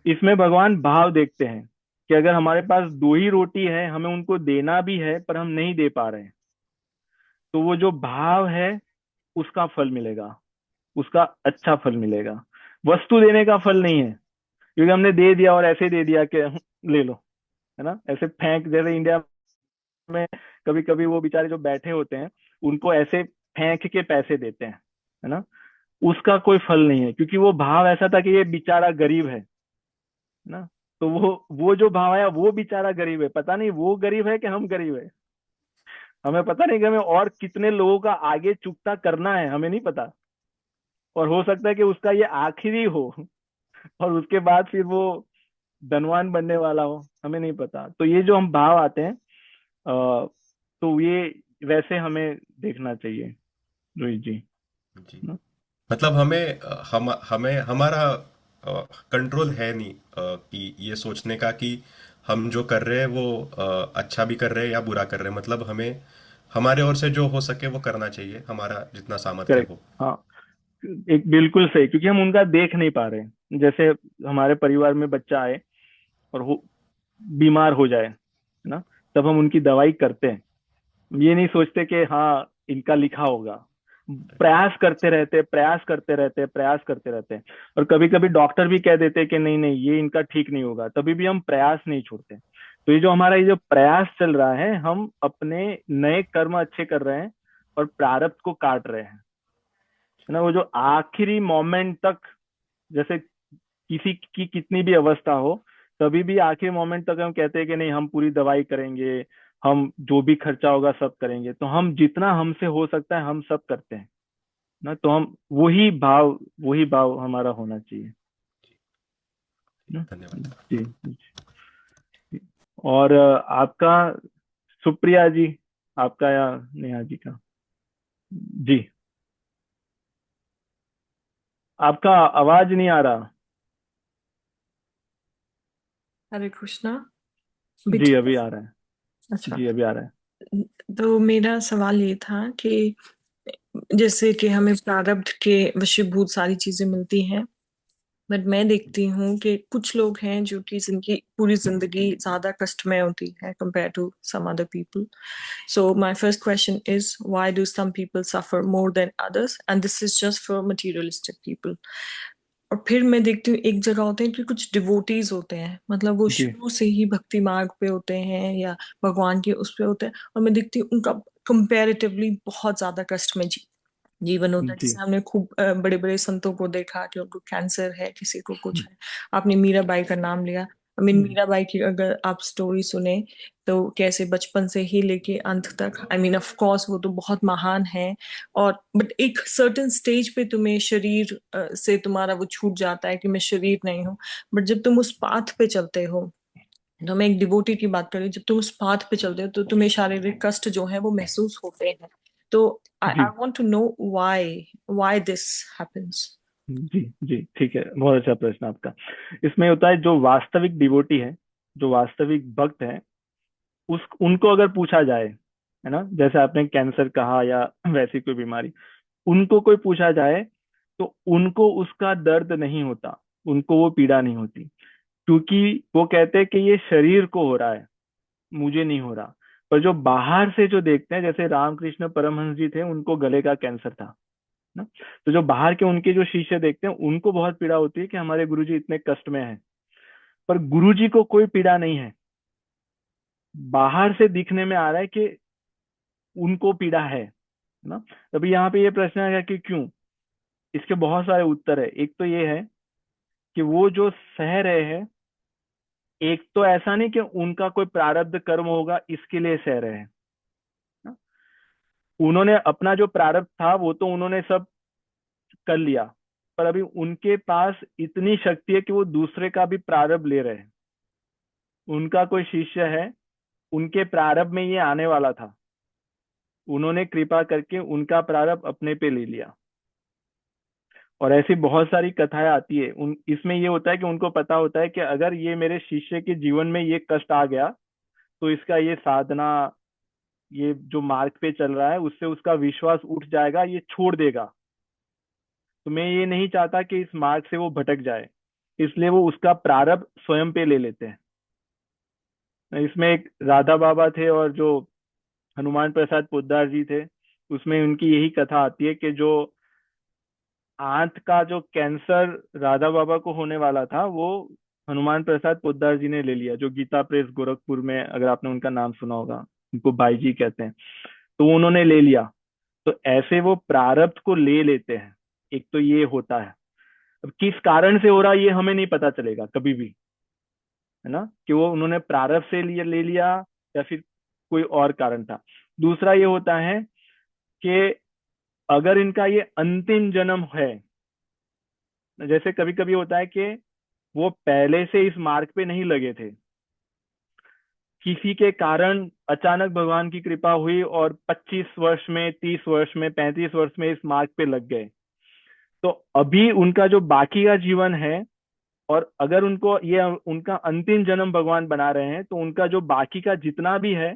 इसमें भगवान भाव देखते हैं कि अगर हमारे पास 2 ही रोटी है, हमें उनको देना भी है पर हम नहीं दे पा रहे हैं, तो वो जो भाव है उसका फल मिलेगा, उसका अच्छा फल मिलेगा। वस्तु देने का फल नहीं है, क्योंकि हमने दे दिया और ऐसे दे दिया कि ले लो, है ना, ऐसे फेंक, जैसे इंडिया में कभी कभी वो बेचारे जो बैठे होते हैं उनको ऐसे फेंक के पैसे देते हैं, है ना। उसका कोई फल नहीं है, क्योंकि वो भाव ऐसा था कि ये बेचारा गरीब है ना। तो वो जो भाव आया, वो बेचारा गरीब है, पता नहीं वो गरीब है कि हम गरीब है। हमें पता नहीं कि हमें और कितने लोगों का आगे चुकता करना है, हमें नहीं पता। और हो सकता है कि उसका ये आखिरी हो और उसके बाद फिर वो धनवान बनने वाला हो, हमें नहीं पता। तो ये जो हम भाव आते हैं, तो ये वैसे हमें देखना चाहिए, रोहित जी, जी। ना। मतलब हमें हमें हमारा कंट्रोल है नहीं कि ये सोचने का कि हम जो कर रहे हैं वो अच्छा भी कर रहे हैं या बुरा कर रहे हैं। मतलब हमें हमारे ओर से जो हो सके वो करना चाहिए, हमारा जितना सामर्थ्य करेक्ट। हो। हाँ, एक बिल्कुल सही, क्योंकि हम उनका देख नहीं पा रहे हैं। जैसे हमारे परिवार में बच्चा आए और बीमार हो जाए, है ना, तब हम उनकी दवाई करते हैं। ये नहीं सोचते कि हाँ इनका लिखा होगा। प्रयास करते रहते, प्रयास करते रहते, प्रयास करते रहते हैं। और कभी कभी डॉक्टर भी कह देते हैं कि नहीं नहीं ये इनका ठीक नहीं होगा, तभी भी हम प्रयास नहीं छोड़ते। तो ये जो हमारा ये जो प्रयास चल रहा है, हम अपने नए कर्म अच्छे कर रहे हैं और प्रारब्ध को काट रहे हैं, है ना। वो जो आखिरी मोमेंट तक, जैसे किसी की कितनी भी अवस्था हो, तभी भी आखिरी मोमेंट तक हम कहते हैं कि नहीं हम पूरी दवाई करेंगे, हम जो भी खर्चा होगा सब करेंगे। तो हम जितना हमसे हो सकता है हम सब करते हैं ना। तो हम वही भाव हमारा होना चाहिए ना। धन्यवाद। जी जी। और आपका, सुप्रिया जी, आपका या नेहा जी का? जी, आपका आवाज नहीं आ रहा। हरे कृष्णा। जी बिठी। अभी आ रहा है। अच्छा, जी अभी आ रहा है। तो मेरा सवाल ये था कि जैसे कि हमें प्रारब्ध के वशीभूत सारी चीजें मिलती हैं, बट मैं देखती हूँ कि कुछ लोग हैं जो कि जिनकी पूरी जिंदगी ज्यादा कष्टमय होती है compare to some other people. So my first question is why do some people suffer more than others, and this is just for materialistic people. और फिर मैं देखती हूँ एक जगह होते हैं कि कुछ डिवोटीज होते हैं, मतलब वो जी शुरू से ही भक्ति मार्ग पे होते हैं या भगवान के उस पे होते हैं, और मैं देखती हूँ उनका कंपैरेटिवली बहुत ज्यादा कष्ट में जीवन होता है. जी जैसे हमने खूब बड़े बड़े संतों को देखा कि उनको कैंसर है, किसी को कुछ है. आपने मीराबाई का नाम लिया. आई मीन मीराबाई की अगर आप स्टोरी सुने तो कैसे बचपन से ही लेके अंत तक, आई मीन ऑफ कोर्स वो तो बहुत महान है. और बट एक सर्टेन स्टेज पे तुम्हें शरीर से तुम्हारा वो छूट जाता है कि मैं शरीर नहीं हूँ. बट जब तुम उस पाथ पे चलते हो, तो मैं एक डिवोटी की बात कर रही हूँ, जब तुम उस पाथ पे चलते हो तो तुम्हें शारीरिक कष्ट जो है वो महसूस होते हैं. तो आई जी I want to know why this happens. जी जी ठीक है, बहुत अच्छा प्रश्न आपका। इसमें होता है, जो वास्तविक डिवोटी है, जो वास्तविक भक्त है, उस उनको अगर पूछा जाए, है ना, जैसे आपने कैंसर कहा या वैसी कोई बीमारी, उनको कोई पूछा जाए तो उनको उसका दर्द नहीं होता, उनको वो पीड़ा नहीं होती, क्योंकि वो कहते हैं कि ये शरीर को हो रहा है, मुझे नहीं हो रहा। पर जो बाहर से जो देखते हैं, जैसे रामकृष्ण परमहंस जी थे, उनको गले का कैंसर था ना। तो जो बाहर के उनके जो शिष्य देखते हैं, उनको बहुत पीड़ा होती है कि हमारे गुरुजी इतने कष्ट में हैं। पर गुरुजी को कोई पीड़ा नहीं है, बाहर से दिखने में आ रहा है कि उनको पीड़ा है ना। तभी यहाँ पे ये प्रश्न आएगा कि क्यों। इसके बहुत सारे उत्तर है। एक तो ये है कि वो जो सह रहे हैं, एक तो ऐसा नहीं कि उनका कोई प्रारब्ध कर्म होगा इसके लिए सह रहे हैं ना। उन्होंने अपना जो प्रारब्ध था वो तो उन्होंने सब कर लिया, पर अभी उनके पास इतनी शक्ति है कि वो दूसरे का भी प्रारब्ध ले रहे हैं। उनका कोई शिष्य है, उनके प्रारब्ध में ये आने वाला था, उन्होंने कृपा करके उनका प्रारब्ध अपने पे ले लिया। और ऐसी बहुत सारी कथाएं आती है। उन इसमें ये होता है कि उनको पता होता है कि अगर ये मेरे शिष्य के जीवन में ये कष्ट आ गया, तो इसका ये साधना, ये जो मार्ग पे चल रहा है, उससे उसका विश्वास उठ जाएगा, ये छोड़ देगा। तो मैं ये नहीं चाहता कि इस मार्ग से वो भटक जाए, इसलिए वो उसका प्रारब्ध स्वयं पे ले लेते हैं। इसमें एक राधा बाबा थे और जो हनुमान प्रसाद पोद्दार जी थे, उसमें उनकी यही कथा आती है कि जो आंत का जो कैंसर राधा बाबा को होने वाला था, वो हनुमान प्रसाद पोद्दार जी ने ले लिया, जो गीता प्रेस गोरखपुर में, अगर आपने उनका नाम सुना होगा, उनको बाई जी कहते हैं। तो वो उन्होंने ले लिया। तो ऐसे वो प्रारब्ध को ले लेते हैं। एक तो ये होता है। अब किस कारण से हो रहा है ये हमें नहीं पता चलेगा कभी भी, है ना, कि वो उन्होंने प्रारब्ध से ले लिया या फिर कोई और कारण था। दूसरा ये होता है कि अगर इनका ये अंतिम जन्म है, जैसे कभी कभी होता है कि वो पहले से इस मार्ग पे नहीं लगे थे, किसी के कारण अचानक भगवान की कृपा हुई और 25 वर्ष में, 30 वर्ष में, 35 वर्ष में इस मार्ग पे लग गए। तो अभी उनका जो बाकी का जीवन है, और अगर उनको ये उनका अंतिम जन्म भगवान बना रहे हैं, तो उनका जो बाकी का जितना भी है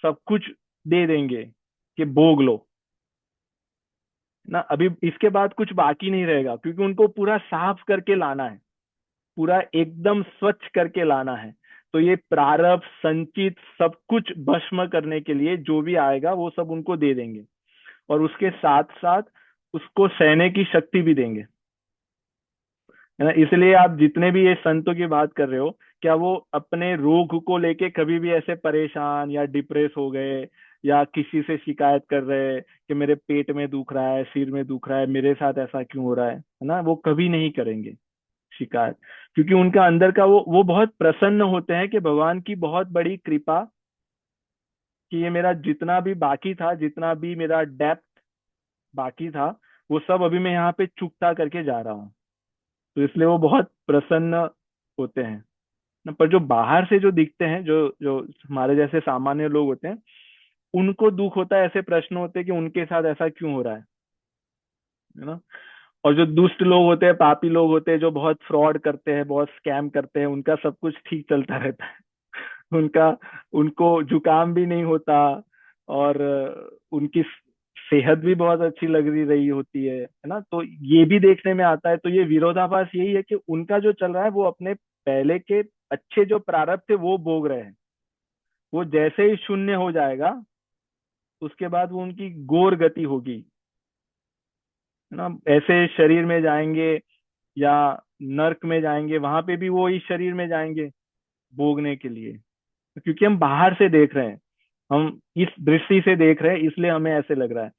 सब कुछ दे देंगे कि भोग लो ना। अभी इसके बाद कुछ बाकी नहीं रहेगा, क्योंकि उनको पूरा साफ करके लाना है, पूरा एकदम स्वच्छ करके लाना है। तो ये प्रारब्ध संचित सब कुछ भस्म करने के लिए जो भी आएगा वो सब उनको दे देंगे। और उसके साथ साथ उसको सहने की शक्ति भी देंगे, है ना। इसलिए आप जितने भी ये संतों की बात कर रहे हो, क्या वो अपने रोग को लेके कभी भी ऐसे परेशान या डिप्रेस हो गए, या किसी से शिकायत कर रहे कि मेरे पेट में दुख रहा है, सिर में दुख रहा है, मेरे साथ ऐसा क्यों हो रहा है ना, वो कभी नहीं करेंगे शिकायत। क्योंकि उनका अंदर का वो बहुत प्रसन्न होते हैं कि भगवान की बहुत बड़ी कृपा, कि ये मेरा जितना भी बाकी था, जितना भी मेरा डेप्थ बाकी था, वो सब अभी मैं यहाँ पे चुकता करके जा रहा हूँ। तो इसलिए वो बहुत प्रसन्न होते हैं ना। पर जो बाहर से जो दिखते हैं, जो जो हमारे जैसे सामान्य लोग होते हैं, उनको दुख होता है, ऐसे प्रश्न होते हैं कि उनके साथ ऐसा क्यों हो रहा है ना। और जो दुष्ट लोग होते हैं, पापी लोग होते हैं, जो बहुत फ्रॉड करते हैं, बहुत स्कैम करते हैं, उनका सब कुछ ठीक चलता रहता है। उनका उनको जुकाम भी नहीं होता, और उनकी सेहत भी बहुत अच्छी लग रही होती है ना। तो ये भी देखने में आता है। तो ये विरोधाभास यही है कि उनका जो चल रहा है वो अपने पहले के अच्छे जो प्रारब्ध थे वो भोग रहे हैं। वो जैसे ही शून्य हो जाएगा, उसके बाद वो उनकी घोर गति होगी, है ना। ऐसे शरीर में जाएंगे या नर्क में जाएंगे, वहां पे भी वो इस शरीर में जाएंगे भोगने के लिए। क्योंकि हम बाहर से देख रहे हैं, हम इस दृष्टि से देख रहे हैं, इसलिए हमें ऐसे लग रहा है।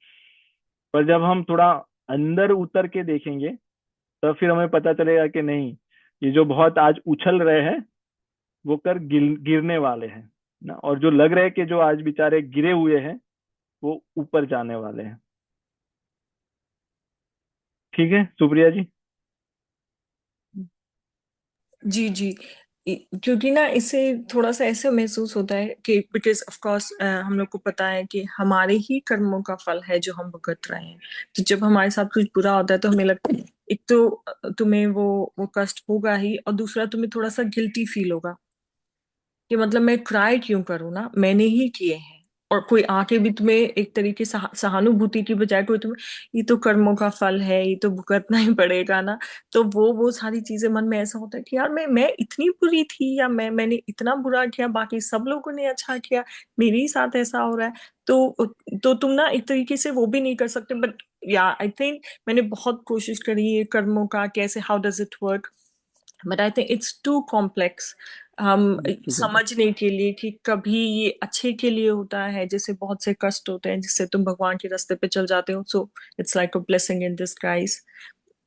पर जब हम थोड़ा अंदर उतर के देखेंगे, तब फिर हमें पता चलेगा कि नहीं, ये जो बहुत आज उछल रहे हैं वो गिरने वाले हैं ना। और जो लग रहे हैं कि जो आज बेचारे गिरे हुए हैं, वो ऊपर जाने वाले हैं। ठीक है सुप्रिया जी। जी जी। क्योंकि ना इससे थोड़ा सा ऐसे महसूस होता है कि बिकॉज ऑफ कोर्स हम लोग को पता है कि हमारे ही कर्मों का फल है जो हम भुगत रहे हैं। तो जब हमारे साथ कुछ बुरा होता है तो हमें लगता है, एक तो तुम्हें वो कष्ट होगा ही, और दूसरा तुम्हें थोड़ा सा गिल्टी फील होगा कि मतलब मैं ट्राई क्यों करूँ, ना मैंने ही किए हैं। और कोई आके भी तुम्हें एक तरीके से सहानुभूति की बजाय कोई तुम्हें, ये तो कर्मों का फल है, ये तो भुगतना ही पड़ेगा ना। तो वो सारी चीजें मन में ऐसा होता है कि यार मैं इतनी बुरी थी, या मैंने इतना बुरा किया, बाकी सब लोगों ने अच्छा किया, मेरे ही साथ ऐसा हो रहा है। तो तुम ना एक तरीके से वो भी नहीं कर सकते। बट या आई थिंक मैंने बहुत कोशिश करी ये कर्मों का कैसे, how does it work, but I think it's too complex हम समझने के लिए कि कभी ये अच्छे के लिए होता है, जैसे बहुत से कष्ट होते हैं जिससे तुम भगवान के रास्ते पे चल जाते हो, so it's like a blessing in disguise.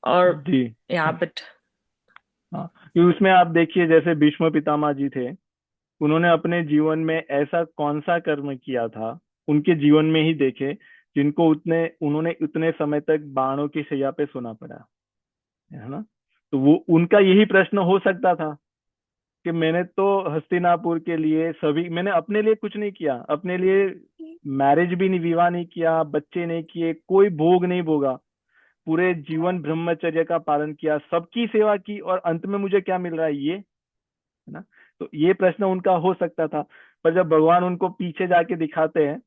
और जी या बट हाँ, कि उसमें आप देखिए, जैसे भीष्म पितामह जी थे, उन्होंने अपने जीवन में ऐसा कौन सा कर्म किया था, उनके जीवन में ही देखे, जिनको उन्होंने उतने समय तक बाणों की शैया पे सोना पड़ा, है ना। तो वो उनका यही प्रश्न हो सकता था कि मैंने तो हस्तिनापुर के लिए सभी, मैंने अपने लिए कुछ नहीं किया, अपने लिए मैरिज भी नहीं, विवाह नहीं किया, बच्चे नहीं किए, कोई भोग नहीं भोगा, पूरे जीवन ब्रह्मचर्य का पालन किया, सबकी सेवा की, और अंत में मुझे क्या मिल रहा है, ये, है ना। तो ये प्रश्न उनका हो सकता था। पर जब भगवान उनको पीछे जाके दिखाते हैं,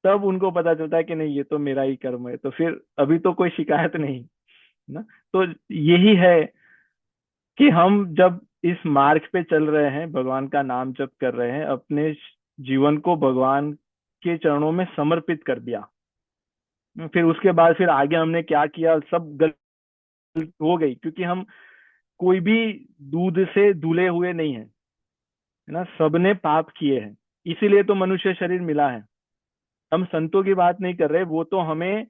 तब उनको पता चलता है कि नहीं, ये तो मेरा ही कर्म है, तो फिर अभी तो कोई शिकायत नहीं, है ना। तो यही है कि हम जब इस मार्ग पे चल रहे हैं, भगवान का नाम जप कर रहे हैं, अपने जीवन को भगवान के चरणों में समर्पित कर दिया, फिर उसके बाद फिर आगे हमने क्या किया, सब गलत हो गई। क्योंकि हम कोई भी दूध से धुले हुए नहीं है, है ना। सबने पाप किए हैं, इसीलिए तो मनुष्य शरीर मिला है। हम संतों की बात नहीं कर रहे, वो तो हमें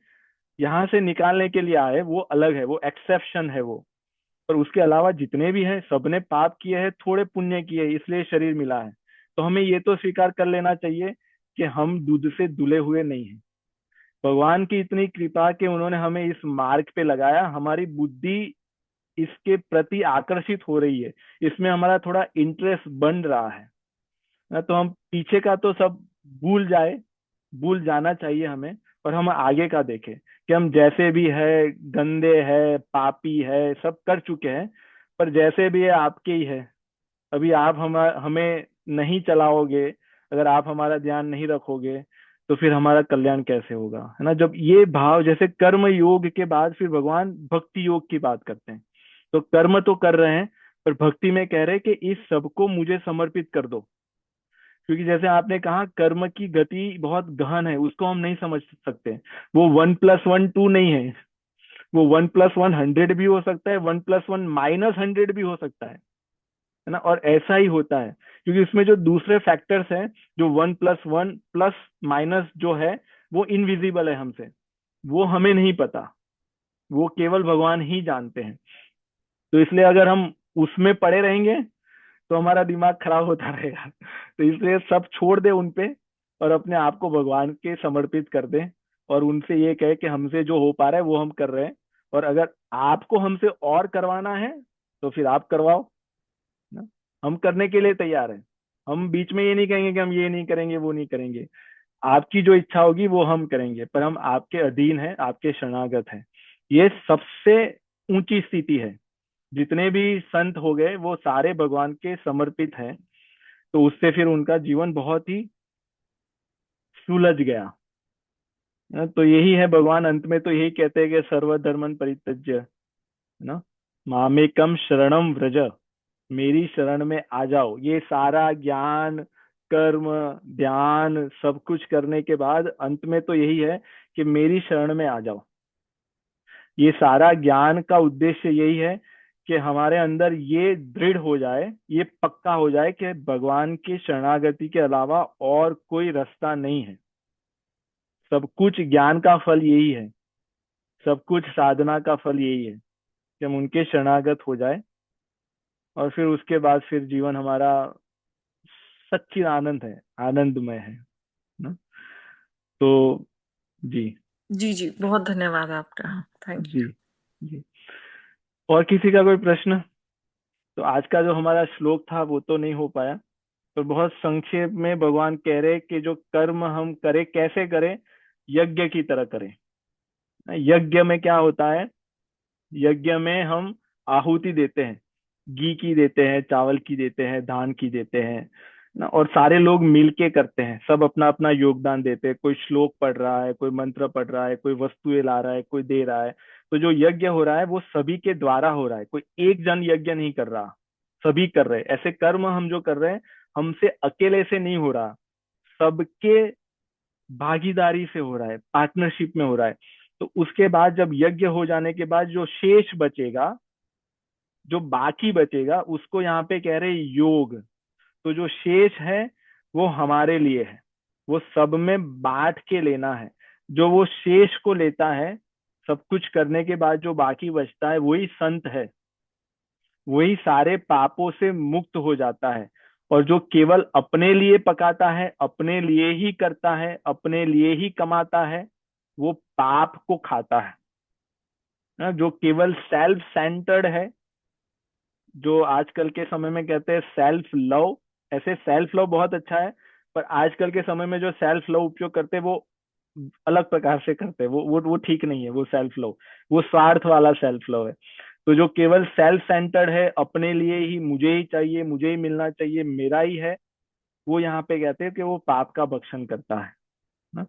यहाँ से निकालने के लिए आए, वो अलग है, वो एक्सेप्शन है वो। पर उसके अलावा जितने भी हैं, सबने पाप किए हैं, थोड़े पुण्य किए हैं, इसलिए शरीर मिला है। तो हमें ये तो स्वीकार कर लेना चाहिए कि हम दूध से धुले हुए नहीं हैं। भगवान की इतनी कृपा कि उन्होंने हमें इस मार्ग पे लगाया, हमारी बुद्धि इसके प्रति आकर्षित हो रही है, इसमें हमारा थोड़ा इंटरेस्ट बन रहा है ना। तो हम पीछे का तो सब भूल जाना चाहिए हमें, और हम आगे का देखें कि हम जैसे भी है, गंदे है, पापी है, सब कर चुके हैं, पर जैसे भी है आपके ही है। अभी आप हमें नहीं चलाओगे, अगर आप हमारा ध्यान नहीं रखोगे, तो फिर हमारा कल्याण कैसे होगा, है ना। जब ये भाव, जैसे कर्म योग के बाद फिर भगवान भक्ति योग की बात करते हैं। तो कर्म तो कर रहे हैं, पर भक्ति में कह रहे हैं कि इस सब को मुझे समर्पित कर दो। क्योंकि जैसे आपने कहा कर्म की गति बहुत गहन है, उसको हम नहीं समझ सकते। वो 1+1 2 नहीं है, वो 1+1 100 भी हो सकता है, 1+1 - 100 भी हो सकता है ना। और ऐसा ही होता है क्योंकि उसमें जो दूसरे फैक्टर्स हैं, जो 1+1 प्लस माइनस जो है, वो इनविजिबल है हमसे, वो हमें नहीं पता, वो केवल भगवान ही जानते हैं। तो इसलिए अगर हम उसमें पड़े रहेंगे तो हमारा दिमाग खराब होता रहेगा। तो इसलिए सब छोड़ दे उनपे और अपने आप को भगवान के समर्पित कर दे, और उनसे ये कहे कि हमसे जो हो पा रहा है वो हम कर रहे हैं, और अगर आपको हमसे और करवाना है तो फिर आप करवाओ ना। हम करने के लिए तैयार हैं। हम बीच में ये नहीं कहेंगे कि हम ये नहीं करेंगे वो नहीं करेंगे। आपकी जो इच्छा होगी वो हम करेंगे, पर हम आपके अधीन हैं, आपके शरणागत हैं। ये सबसे ऊंची स्थिति है। जितने भी संत हो गए वो सारे भगवान के समर्पित हैं, तो उससे फिर उनका जीवन बहुत ही सुलझ गया। तो यही है, भगवान अंत में तो यही कहते हैं कि सर्वधर्मन परित्यज्य, है ना, मामेकम शरणम व्रज, मेरी शरण में आ जाओ। ये सारा ज्ञान, कर्म, ध्यान सब कुछ करने के बाद अंत में तो यही है कि मेरी शरण में आ जाओ। ये सारा ज्ञान का उद्देश्य यही है कि हमारे अंदर ये दृढ़ हो जाए, ये पक्का हो जाए कि भगवान की शरणागति के अलावा और कोई रास्ता नहीं है। सब कुछ ज्ञान का फल यही है, सब कुछ साधना का फल यही है कि हम उनके शरणागत हो जाए, और फिर उसके बाद फिर जीवन हमारा सच्ची आनंद है, आनंदमय है ना। तो जी। जी जी, बहुत धन्यवाद आपका। Thank you. जी। जी। और किसी का कोई प्रश्न? तो आज का जो हमारा श्लोक था वो तो नहीं हो पाया, तो बहुत संक्षेप में भगवान कह रहे कि जो कर्म हम करें कैसे करें, यज्ञ की तरह करें। यज्ञ में क्या होता है? यज्ञ में हम आहुति देते हैं, घी की देते हैं, चावल की देते हैं, धान की देते हैं ना, और सारे लोग मिलके करते हैं, सब अपना अपना योगदान देते हैं। कोई श्लोक पढ़ रहा है, कोई मंत्र पढ़ रहा है, कोई वस्तुएं ला रहा है, कोई दे रहा है। तो जो यज्ञ हो रहा है वो सभी के द्वारा हो रहा है, कोई एक जन यज्ञ नहीं कर रहा, सभी कर रहे हैं। ऐसे कर्म हम जो कर रहे हैं हमसे अकेले से नहीं हो रहा, सबके भागीदारी से हो रहा है, पार्टनरशिप में हो रहा है। तो उसके बाद जब यज्ञ हो जाने के बाद जो शेष बचेगा, जो बाकी बचेगा, उसको यहाँ पे कह रहे योग। तो जो शेष है वो हमारे लिए है, वो सब में बांट के लेना है। जो वो शेष को लेता है, सब कुछ करने के बाद जो बाकी बचता है, वही संत है, वही सारे पापों से मुक्त हो जाता है। और जो केवल अपने लिए पकाता है, अपने लिए ही करता है, अपने लिए ही कमाता है, वो पाप को खाता है ना। जो केवल सेल्फ सेंटर्ड है, जो आजकल के समय में कहते हैं सेल्फ लव, ऐसे सेल्फ लव बहुत अच्छा है, पर आजकल के समय में जो सेल्फ लव उपयोग करते हैं वो अलग प्रकार से करते हैं, वो ठीक नहीं है। वो सेल्फ लव, वो स्वार्थ वाला सेल्फ लव है। तो जो केवल सेल्फ सेंटर्ड है, अपने लिए ही, मुझे ही चाहिए, मुझे ही मिलना चाहिए, मेरा ही है, वो यहाँ पे कहते हैं कि वो पाप का भक्षण करता है ना।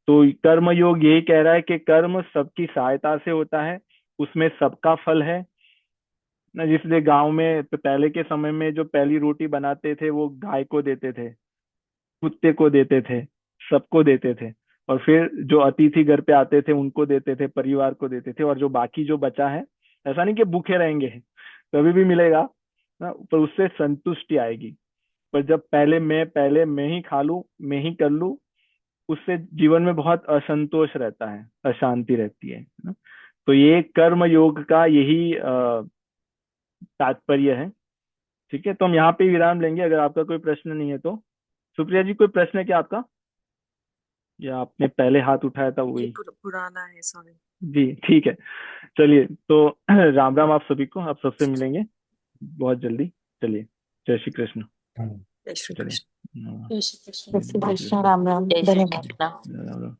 तो कर्म योग यही कह रहा है कि कर्म सबकी सहायता से होता है, उसमें सबका फल है ना। जिसलिए गांव में तो पहले के समय में जो पहली रोटी बनाते थे वो गाय को देते थे, कुत्ते को देते थे, सबको देते थे। और फिर जो अतिथि घर पे आते थे उनको देते थे, परिवार को देते थे। और जो बाकी जो बचा है, ऐसा नहीं कि भूखे रहेंगे, कभी भी मिलेगा ना, पर उससे संतुष्टि आएगी। पर जब पहले मैं ही खा लूं, मैं ही कर लूं, उससे जीवन में बहुत असंतोष रहता है, अशांति रहती है ना। तो ये कर्म योग का यही तात्पर्य है। ठीक है, तो हम यहाँ पे विराम लेंगे, अगर आपका कोई प्रश्न नहीं है तो। सुप्रिया जी, कोई प्रश्न है क्या आपका, या आपने पहले हाथ उठाया था ये वही? पुराना है, सॉरी। जी ठीक है, चलिए तो राम राम आप सभी को, आप सबसे मिलेंगे बहुत जल्दी। चलिए, जय श्री कृष्ण। जय श्री चलिए, कृष्ण। हाँ, जय श्री कृष्ण, जय श्री कृष्ण। राम राम, जय श्री धन्यवाद। कृष्ण। राम राम।